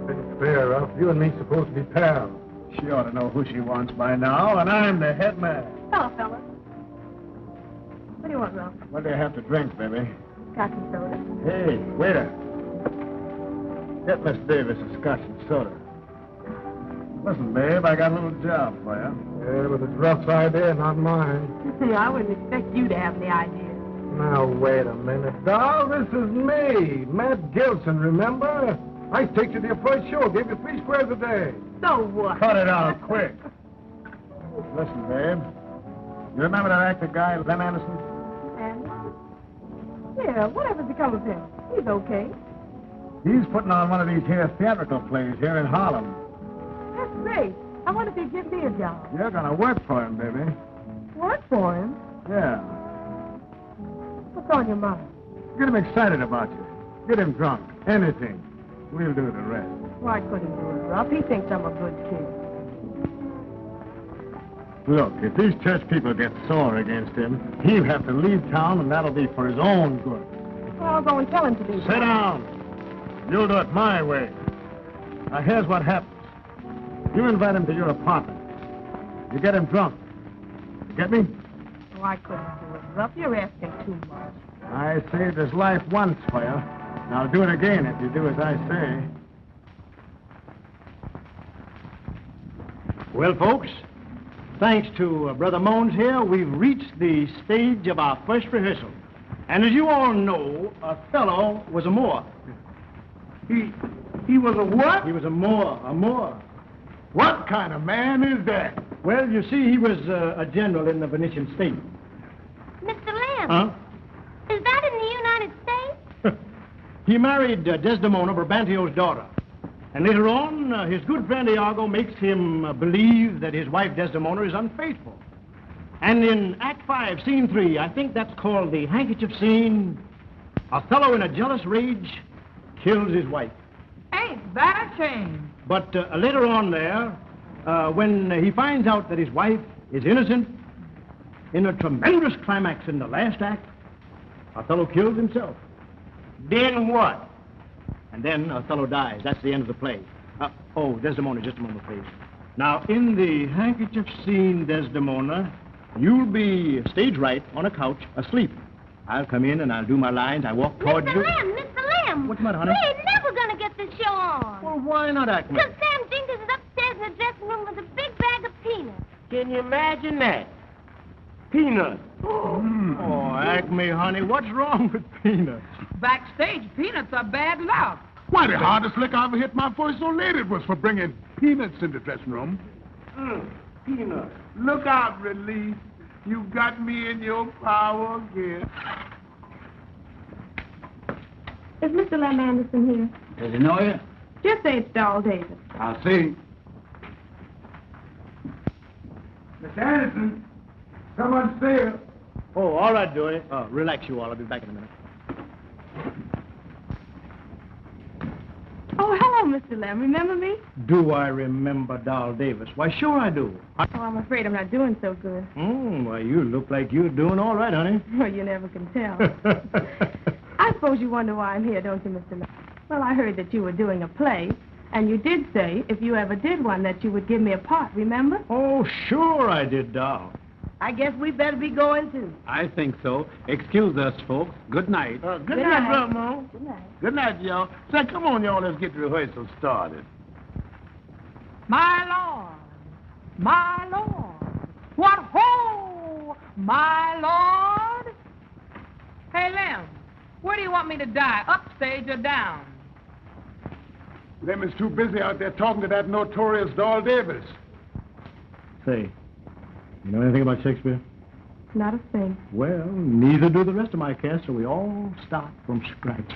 This ain't fair, Ruff. You and me supposed to be pals. She ought to know who she wants by now, and I'm the head man. Hello, fella. What do you want, Ralph? What do you have to drink, baby? Scotch and soda. Hey, waiter. Get Miss Davis a scotch and soda. Listen, babe, I got a little job for you. Yeah, but it's Ruff's idea, not mine. I wouldn't expect you to have the idea. Now, wait a minute, Doll. This is me, Matt Gilson, remember? I take you to your first show, gave you 3 squares a day. So what? Cut it out, quick. Listen, babe. You remember that actor guy, Lem Anderson? Anderson? Yeah, whatever's become of him? He's okay. He's putting on one of these here theatrical plays here in Harlem. That's great. I wonder if he'd give me a job. You're gonna work for him, baby. Work for him? Yeah. What's on your mind? Get him excited about you. Get him drunk. Anything. We'll do the rest. Why couldn't he do it, Ruff? He thinks I'm a good kid. Look, if these church people get sore against him, he'll have to leave town, and that'll be for his own good. Well, I'll go and tell him to do Sit down. You'll do it my way. Now, here's what happens. You invite him to your apartment. You get him drunk. You get me? Oh, I couldn't do it, Ruff. You're asking too much. I saved his life once for you. Now, I'll do it again if you do as I say. Well, folks, thanks to Brother Mones here, we've reached the stage of our first rehearsal. And as you all know, Othello was a Moor. He was a what? He was a Moor. What kind of man is that? Well, you see, he was a general in the Venetian state. Mr. Lamb. Huh? Is that in the United States? He married Desdemona, Brabantio's daughter. And later on, his good friend Iago makes him believe that his wife Desdemona is unfaithful. And in Act 5, Scene 3, I think that's called the handkerchief scene, Othello, in a jealous rage, kills his wife. Ain't that a shame? But later on there, when he finds out that his wife is innocent, in a tremendous climax in the last act, Othello kills himself. Then what? And then Othello dies. That's the end of the play. Oh, Desdemona, just a moment, please. Now, in the handkerchief scene, Desdemona, you'll be stage right on a couch, asleep. I'll come in and I'll do my lines. I walk towards you. Mr. Lamb. What's the matter, honey? We ain't never gonna get this show on. Well, why not, Acme? Because Sam Jenkins is upstairs in the dressing room with a big bag of peanuts. Can you imagine that? Peanuts. Oh, Acme, honey, what's wrong with peanuts? Backstage, peanuts are bad luck. Why, the hardest lick I ever hit my first old lady was for bringing peanuts in the dressing room. Peanuts. Look out, Relief. You got me in your power again. Is Mr. Lem Anderson here? Does he know you? Just say it's Doll Davis. I'll see. Miss Anderson, someone's there. Oh, all right, Dewey. Relax, you all. I'll be back in a minute. Oh, hello, Mr. Lem. Remember me? Do I remember Doll Davis? Why, sure I do. Oh, I'm afraid I'm not doing so good. Why, you look like you're doing all right, honey. Well, you never can tell. I suppose you wonder why I'm here, don't you, Mr. Lem? Well, I heard that you were doing a play, and you did say, if you ever did one, that you would give me a part, remember? Oh, sure I did, Doll. I guess we better be going, too. I think so. Excuse us, folks. Good night. Good night, Brother Mo. Good night. Good night, y'all. Say, come on, y'all. Let's get the rehearsal started. My Lord, my Lord, what ho, my Lord. Hey, Lem, where do you want me to die, upstage or down? Lem is too busy out there talking to that notorious Doll Davis. Say, you know anything about Shakespeare? Not a thing. Well, neither do the rest of my cast, so we all start from scratch.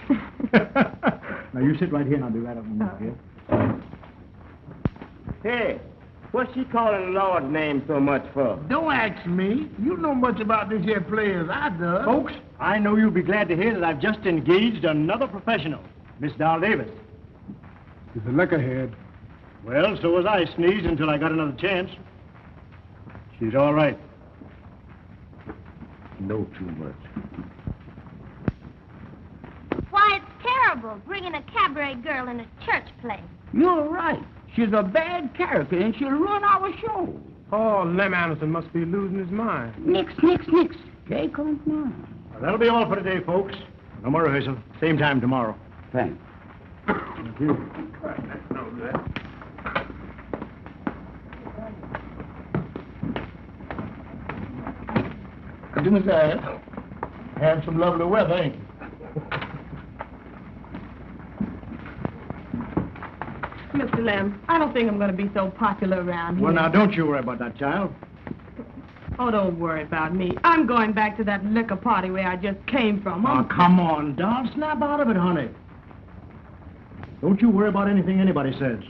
Now, you sit right here, and I'll be right up in a minute. Hey, what's she calling the Lord's name so much for? Don't ask me. You know much about this here play as I do. Folks, I know you'll be glad to hear that I've just engaged another professional. Miss Doll Davis. He's a lickerhead. Well, so was I. Sneezed until I got another chance. She's all right. Know too much. Why, it's terrible bringing a cabaret girl in a church play. You're right. She's a bad character, and she'll ruin our show. Oh, Lem Anderson must be losing his mind. Nix. Jay comes now. Well, that'll be all for today, folks. No more rehearsal. Same time tomorrow. Thanks. Thank you. Goodness, I had some lovely weather, ain't you? Mr. Lem, I don't think I'm going to be so popular around here. Well, now, don't you worry about that, child. Oh, don't worry about me. I'm going back to that liquor party where I just came from. Oh, come on, Doll. Snap out of it, honey. Don't you worry about anything anybody says.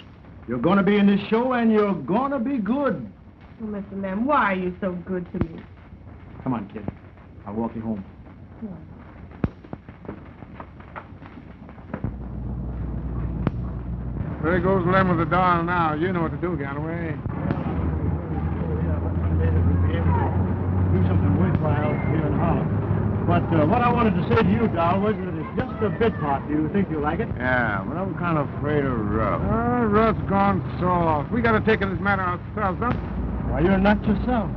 You're going to be in this show, and you're going to be good. Oh, Mr. Lem, why are you so good to me? Come on, kid. I'll walk you home. There goes Lem with the doll now. You know what to do, Galloway. Do something worthwhile here in Harlem. But what I wanted to say to you, Doll, was that it's just a bit part. Do you think you'll like it? Yeah, but I'm kind of afraid of Ruff. Ruff's gone soft. We got to take this matter ourselves, huh? Why, you're not yourself.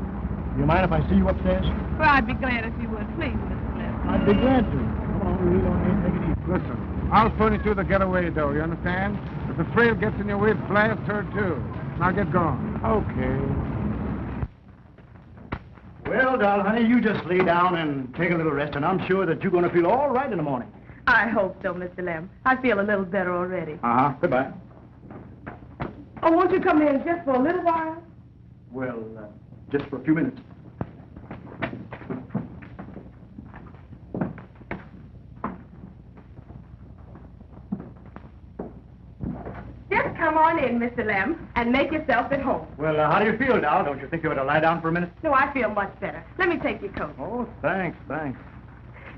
Do you mind if I see you upstairs? Well, I'd be glad if you would, please, Mr. Lem. I'd be glad to. Come on, we don't need to take it easy. Listen, I'll furnish you the getaway, though, you understand? If the frail gets in your way, blast her, too. Now get going. Okay. Well, Doll, honey, you just lay down and take a little rest, and I'm sure that you're going to feel all right in the morning. I hope so, Mr. Lem. I feel a little better already. Uh-huh. Goodbye. Oh, won't you come in just for a little while? Well, just for a few minutes. Just come on in, Mr. Lem, and make yourself at home. Well, how do you feel, Doll? Don't you think you ought to lie down for a minute? No, I feel much better. Let me take your coat. Oh, thanks.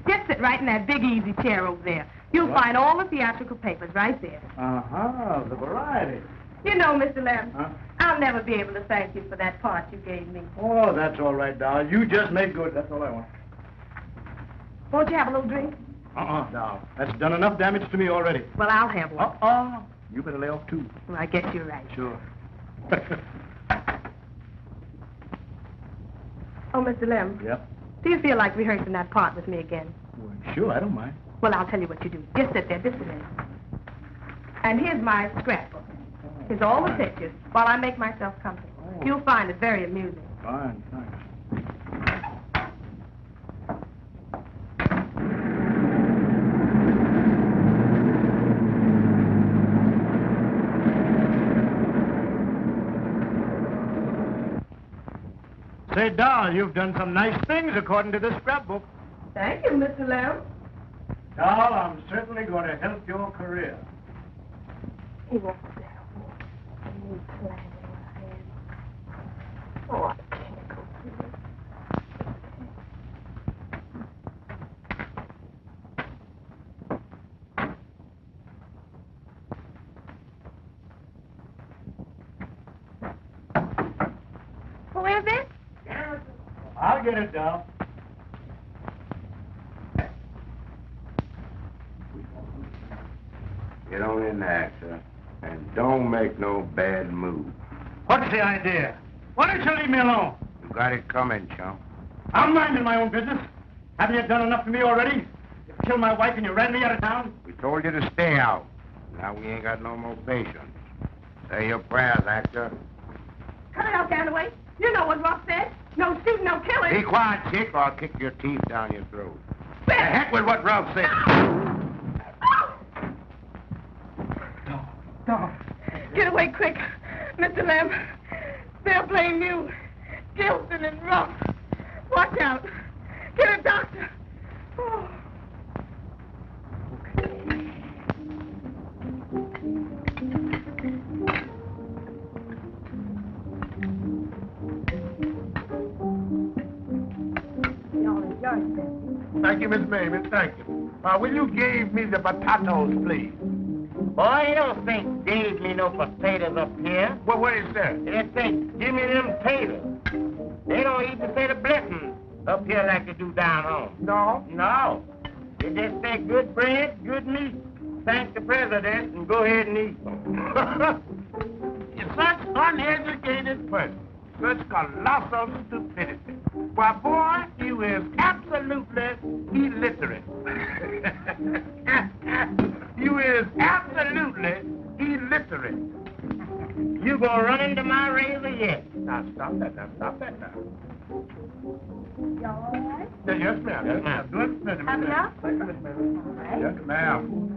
Just sit right in that big easy chair over there. You'll find all the theatrical papers right there. Uh-huh, the variety. You know, Mr. Lem, Huh? I'll never be able to thank you for that part you gave me. Oh, that's all right, Doll. You just make good. That's all I want. Won't you have a little drink? Doll. That's done enough damage to me already. Well, I'll have one. You better lay off, too. Well, I guess you're right. Sure. Oh, Mr. Lem. Yep. Do you feel like rehearsing that part with me again? Well, sure, I don't mind. Well, I'll tell you what you do. Just sit there, just a minute. And here's my scrapbook. Here's all the pictures while I make myself comfortable. You'll find it very amusing. Fine, thanks. Say, Doll, you've done some nice things according to this scrapbook. Thank you, Mr. Lem. Doll, I'm certainly going to help your career. He won't stay. Oh, I can't go through it. Who is it? I'll get it, Doll. Get on in there, sir. And don't make no bad move. What's the idea? Why don't you leave me alone? You got it coming, chum. I'm minding my own business. Haven't you done enough for me already? You killed my wife and you ran me out of town? We told you to stay out. Now we ain't got no more patience. Say your prayers, actor. Cut it out, Galloway. You know what Ruff said. No shooting, no killing. Be quiet, chick, or I'll kick your teeth down your throat. The heck with what Ralph said. Don't. Get away quick, Mr. Lem. They'll blame you. Gilson and Ruff. Watch out. Get a doctor. Oh. Y'all enjoy that. Thank you, Miss Mamie. Thank you. Will you give me the potatoes, please? Boy, you don't think gave me no potatoes up here. Well, what is that? They say, give me them taters. They don't even say the blessing up here like they do down home. No? No. They just say good bread, good meat. Thank the president and go ahead and eat. You're such uneducated person. Such colossal stupidity. Why, boy, you is absolutely illiterate. You is absolutely illiterate. You gonna run into my razor yet? Now, stop that now. Stop that now. You all right? Yes, ma'am. Yes, ma'am. Good, Miss Have enough? Thank you, Miss Mamie. All right. Yes, ma'am.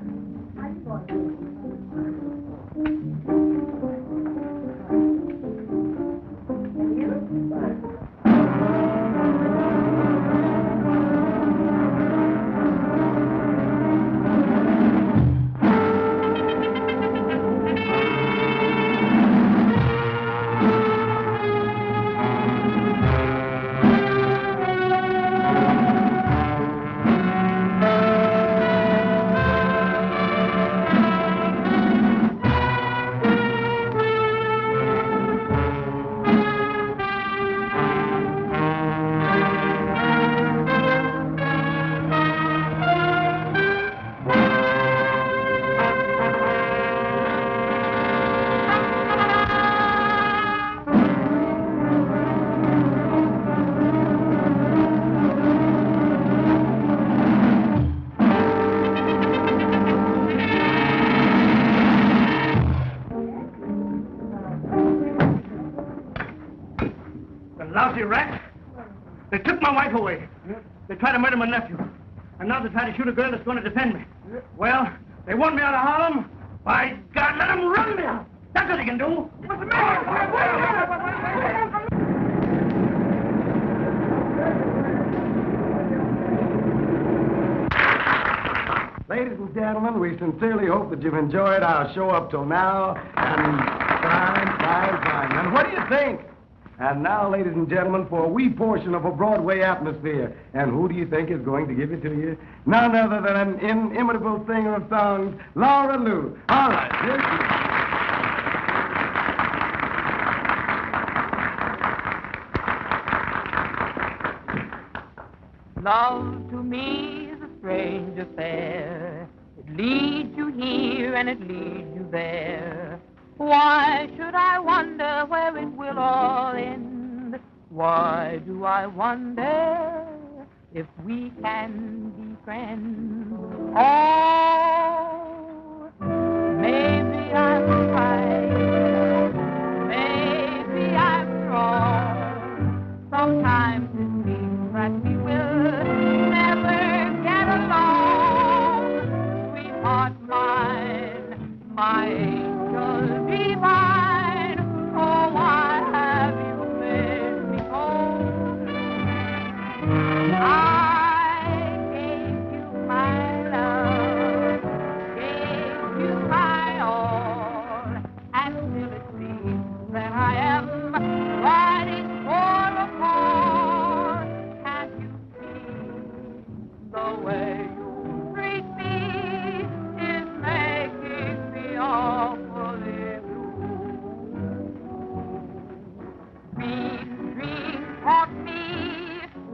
Lousy rats. They took my wife away. They tried to murder my nephew. And now they try to shoot a girl that's going to defend me. Well, they want me out of Harlem. By God, let them run me out. That's what they can do. What's the matter? Ladies and gentlemen, we sincerely hope that you've enjoyed our show up till now. And fine. And what do you think? And now, ladies and gentlemen, for a wee portion of a Broadway atmosphere. And who do you think is going to give it to you? None other than an inimitable singer of songs, Laura Lou. All right, here she is. Love to me is a strange affair. It leads you here and it leads you there. Why should I wonder where it will all end? Why do I wonder if we can be friends? Oh, maybe I'm right, maybe I'm wrong. Sometimes it seems that we will never get along. Sweetheart mine, my angel divine, oh, why have you made me whole? I gave you my love, gave you my all, and still it seems that I am riding for a fall. Can't you see the way you treat me is making me awfully blue? Dreams haunt me,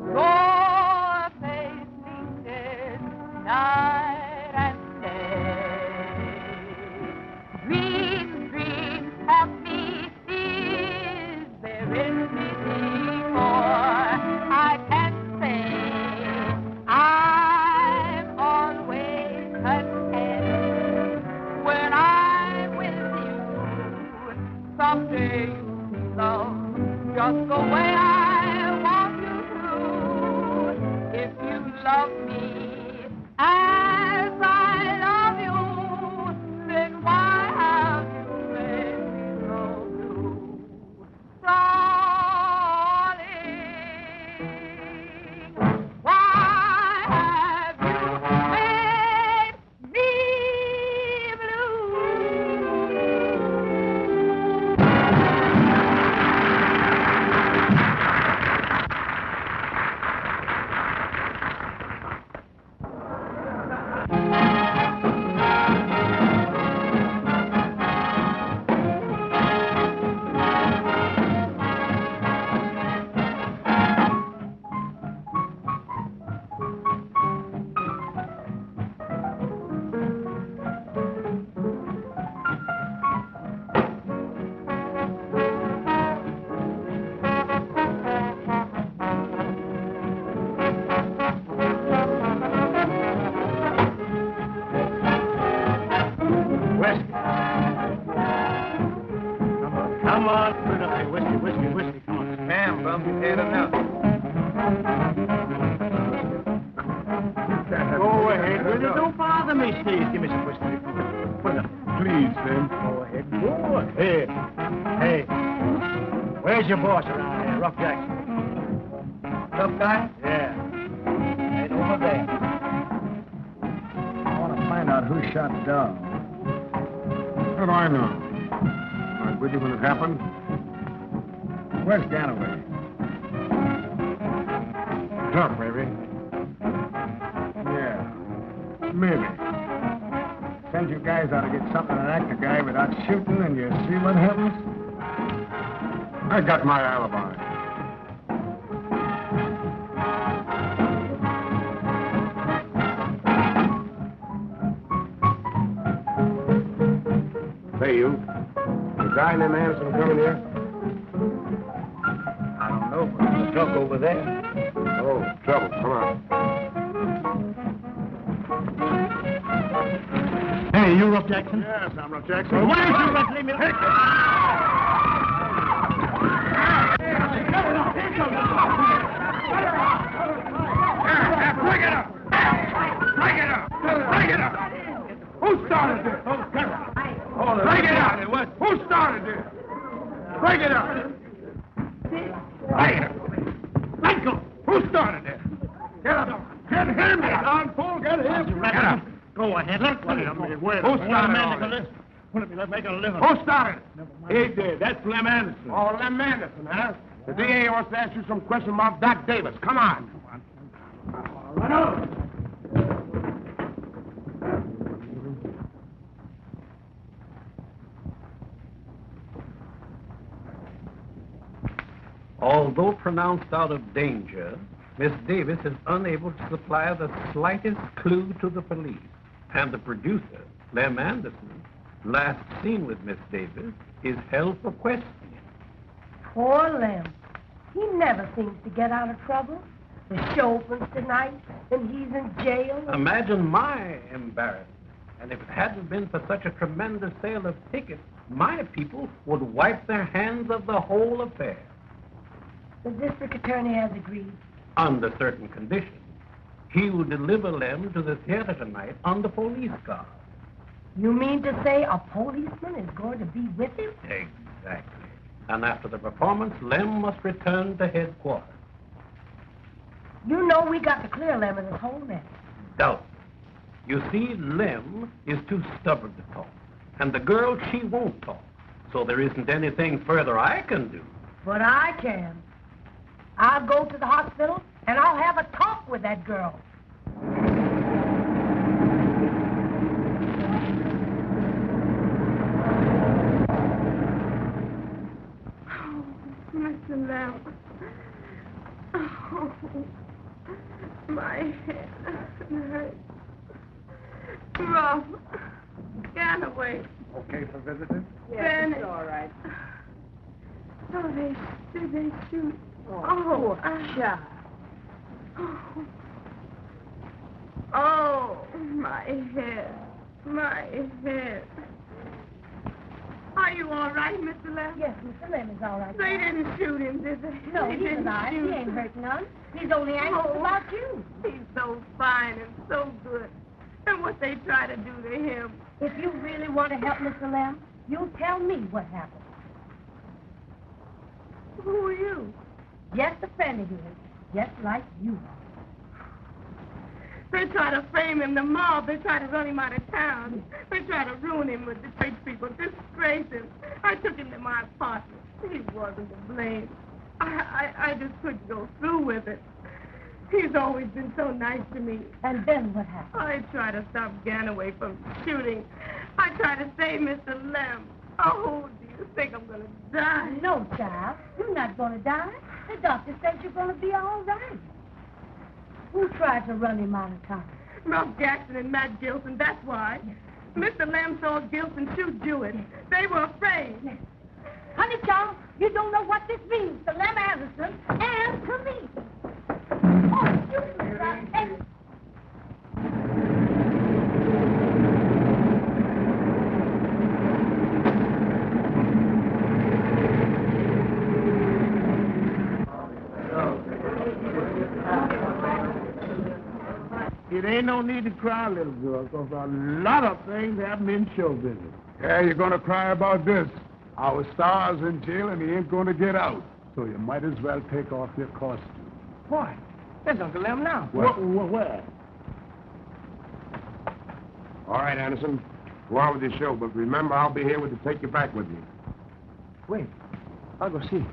your face lingers night and day. Dreams haunt me, is there anything more I can say? I'm always content when I'm with you. Someday you'll be loved just the way I want you to. If you love me as I love you, then why have you made me so blue? Darling, why have you made me them you had enough. Go ahead, will you? Don't bother me, Steve. Give me some whiskey. Put it up. Please, Lem. Go ahead. Go ahead. Hey, where's your boss around here? Rough Jackson. Tough guy? Yeah. Right over there. I want to find out who shot Dog. How do I know? I was with you when it happened. Where's Ganaway? Look, baby. Yeah. Maybe. Send you guys out to get something and act a guy without shooting, and you see what happens? I got my alibi. Hey, you. The guy named Anderson coming here? I don't know, but there's a truck over there. Oh, trouble. Come on. Hey, you Rough Jackson? Yes, I'm Rough Jackson. Why don't you let me... Break it up! Break it up! Break it up! Who started this? Break it up! Who started this? Break it up! Break it up! Let go! Who started this? Get up! Get him! Don Fool, get him! Get up! Go ahead, let's put it up. Who started all this? Let's make a living. Who started it? He did. That's Lem Anderson. Oh, Lem Anderson, huh? The DA wants to ask you some questions about Doc Davis. Come on. Run over. Although pronounced out of danger, Miss Davis is unable to supply the slightest clue to the police. And the producer, Lem Anderson, last seen with Miss Davis, is held for questioning. Poor Lem. He never seems to get out of trouble. The show opens tonight, and he's in jail. Imagine my embarrassment. And if it hadn't been for such a tremendous sale of tickets, my people would wipe their hands of the whole affair. The district attorney has agreed. Under certain conditions. He will deliver Lem to the theater tonight on the police car. You mean to say a policeman is going to be with him? Exactly. And after the performance, Lem must return to headquarters. You know we got to clear Lem of this whole mess. Doubt. You see, Lem is too stubborn to talk. And the girl, she won't talk. So there isn't anything further I can do. But I can. I'll go to the hospital, and I'll have a talk with that girl. Oh, Mr. Lem. Oh, my head hurts. Rough. Ganaway. Okay for visitors? Yes, it's all right. Oh, did they shoot? Oh, child. Oh, my head. My head. Are you all right, Mr. Lem? Yes, Mr. Lem is all right. They didn't shoot him, did they? No, They he's didn't alive. shoot He ain't him. hurt none. He's only anxious about you. He's so fine and so good. And what they try to do to him. If you really want to help Mr. Lem, you tell me what happened. Who are you? Just a friend of his, just like you are. They try to frame him, the mob. They try to run him out of town. They try to ruin him with the tradespeople, disgrace him. I took him to my apartment. He wasn't to blame. I just couldn't go through with it. He's always been so nice to me. And then what happened? I tried to stop Ganaway from shooting. I tried to save Mr. Lem. Oh, do you think I'm going to die? No, child. You're not going to die. The doctor said you're going to be all right. Who tried to run him out of town? Rough Jackson and Matt Gilson, that's why. Mr. Lem saw Gilson shoot Jewett. They were afraid. Honey, child, you don't know what this means to Lem Anderson and to me. Oh, you and... ain't no need to cry, little girl, because a lot of things happen in show business. Yeah, you're going to cry about this. Our star's in jail and he ain't going to get out. So you might as well take off your costume. Boy, there's Uncle Lem now. Where? All right, Anderson. Go on with your show, but remember, I'll be here to take you back with me. Wait, I'll go see.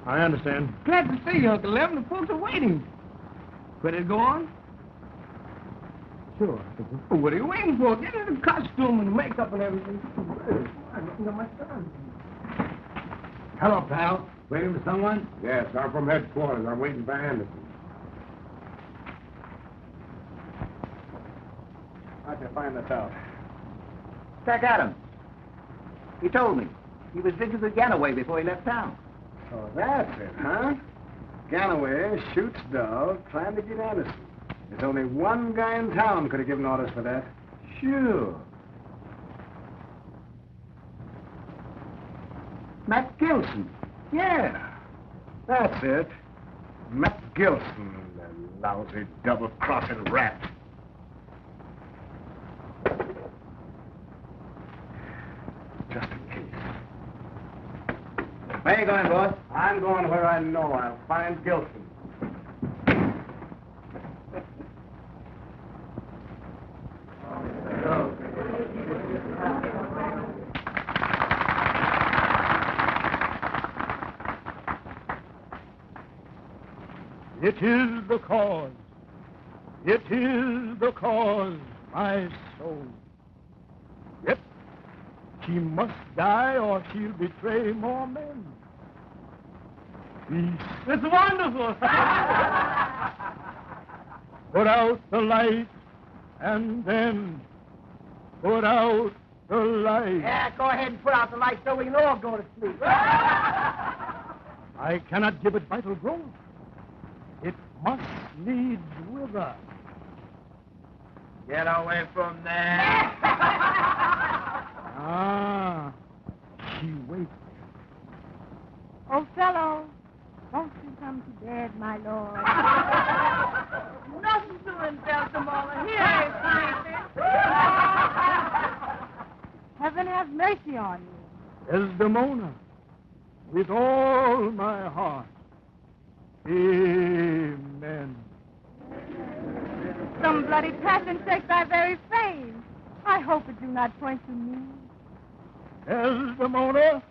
I understand. Glad to see you, Uncle Lem. The folks are waiting. Ready to go on? Sure. What are you waiting for? Get in the costume and makeup and everything. Hello, pal. Waiting for someone? Yes, I'm from headquarters. I'm waiting for Anderson. How'd you find this out? Jack Adams. He told me. He was visiting with Ganaway before he left town. Oh, that's it, huh? Ganaway shoots dog trying to get Anderson. There's only one guy in town could have given orders for that. Sure. Matt Gilson. Yeah, that's it. Matt Gilson, the lousy double-crossing rat. Just in case. Where you going, boss? I'm going where I know I'll find Gilson. It is the cause. It is the cause, my soul. Yep, she must die or she'll betray more men. Peace. It's wonderful. Put out the light and then put out the light. Yeah, go ahead and put out the light so we can all go to sleep. I cannot give it vital growth. It must needs wither. Get away from there. Ah, she waits. Othello, won't you come to bed, my lord? Nothing doing, Desdemona. Here is Heaven have mercy on you. Desdemona, with all my heart. Amen. Some bloody passion shakes thy very frame. I hope it do not point to me. Desdemona,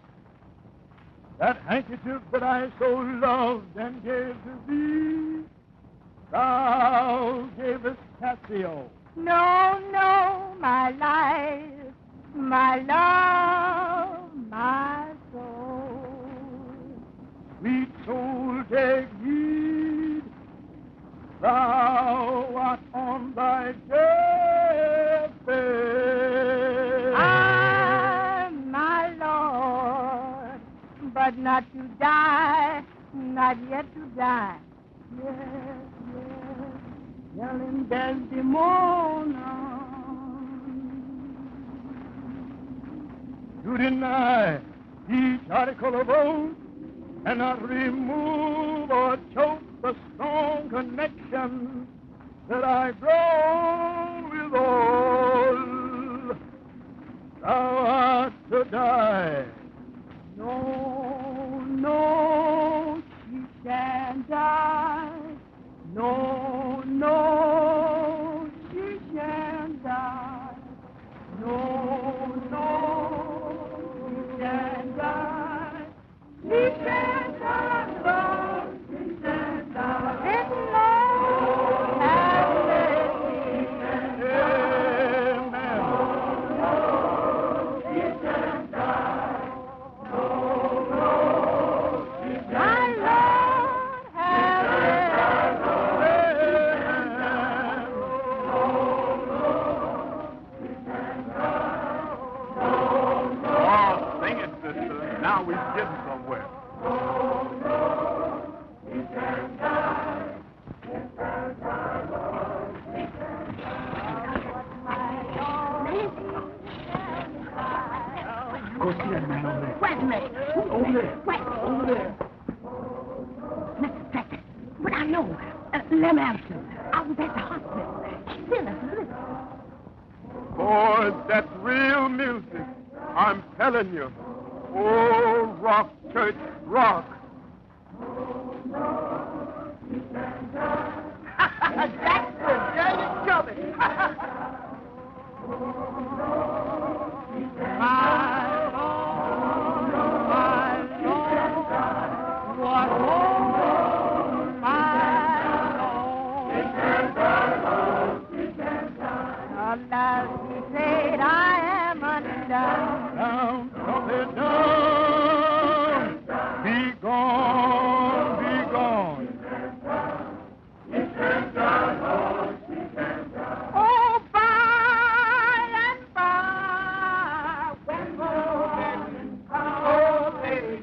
that handkerchief that I so loved and gave to thee, thou gavest Cassio. No, no, my life, my love, my soul. Sweet soul, take heed, thou art on thy deathbed. Ah, my Lord, but not to die, not yet to die. Yes, yes, yelling Desdemona. You deny each article of oath, cannot remove or choke the strong connection that I've grown with all. Thou art to die. No, no, she shan't die. No, no, she shan't die. No, no, she shan't die. She shan't die, Lord, she shan't die. And Lord, have mercy. Amen. No, she shan't die. No, no, she shan't die. My Lord, have mercy. No, she shan't die. Oh, sing it, sister. Now we're getting somewhere. Go see that man over there. Where's Merritt? Over there. Where? Over there. Mr. Inspector, but I know. Lem Anderson. I was at Yes, that's real music. I'm telling you. Oh, rock, church, rock. Jackson, there you coming. Said I am undone. Down, down, be gone, be gone. Oh, by and by, when morning comes, oh, baby,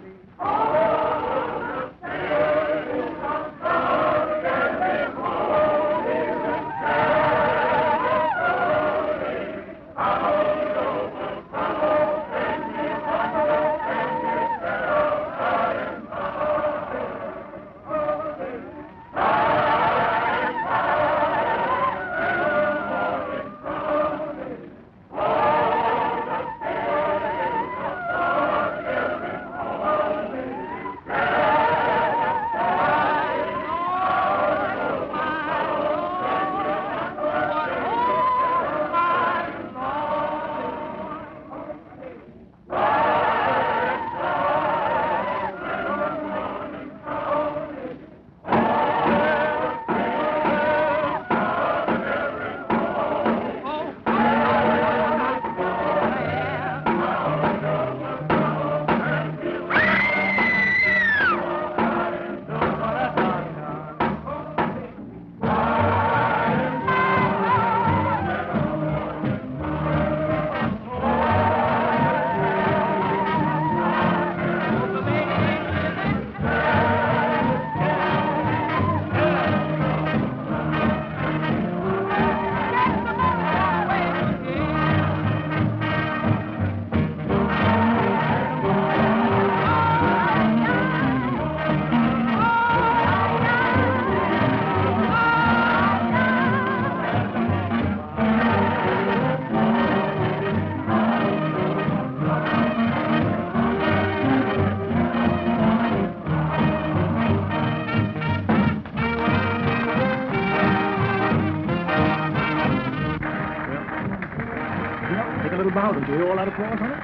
Do you all out of applause, honey?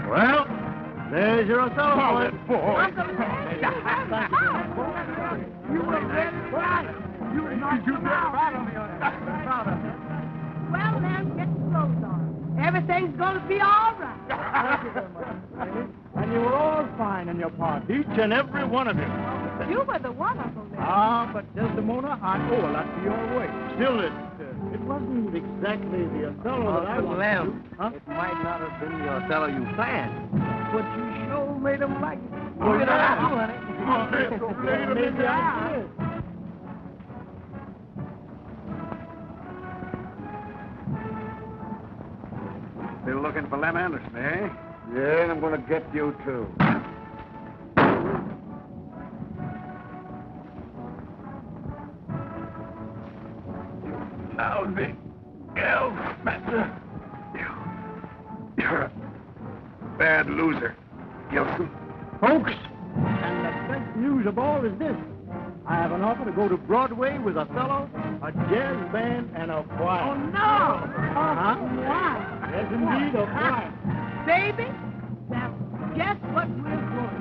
Well, there's your Othello, boy. well, now, get your clothes on. Everything's going to be all right. And you were all fine in your part, each and every one of you. You were the one of them. But Desdemona, I owe a lot to your way. Still, it wasn't exactly the Othello that I wanted. Lem, it might not have been the Othello you planned, but you sure made him like it. Oh, Give it yeah. up, honey. Maybe I did. Still looking for Lem Anderson, eh? Yeah, and I'm going to get you, too. Lousy girl, Spencer. You're a bad loser, Gilson. Folks, and the best news of all is this. I have an offer to go to Broadway with Othello, a jazz band, and a choir. Oh, no. Huh? Why? Yes, indeed, a choir. Baby, that's just what we're going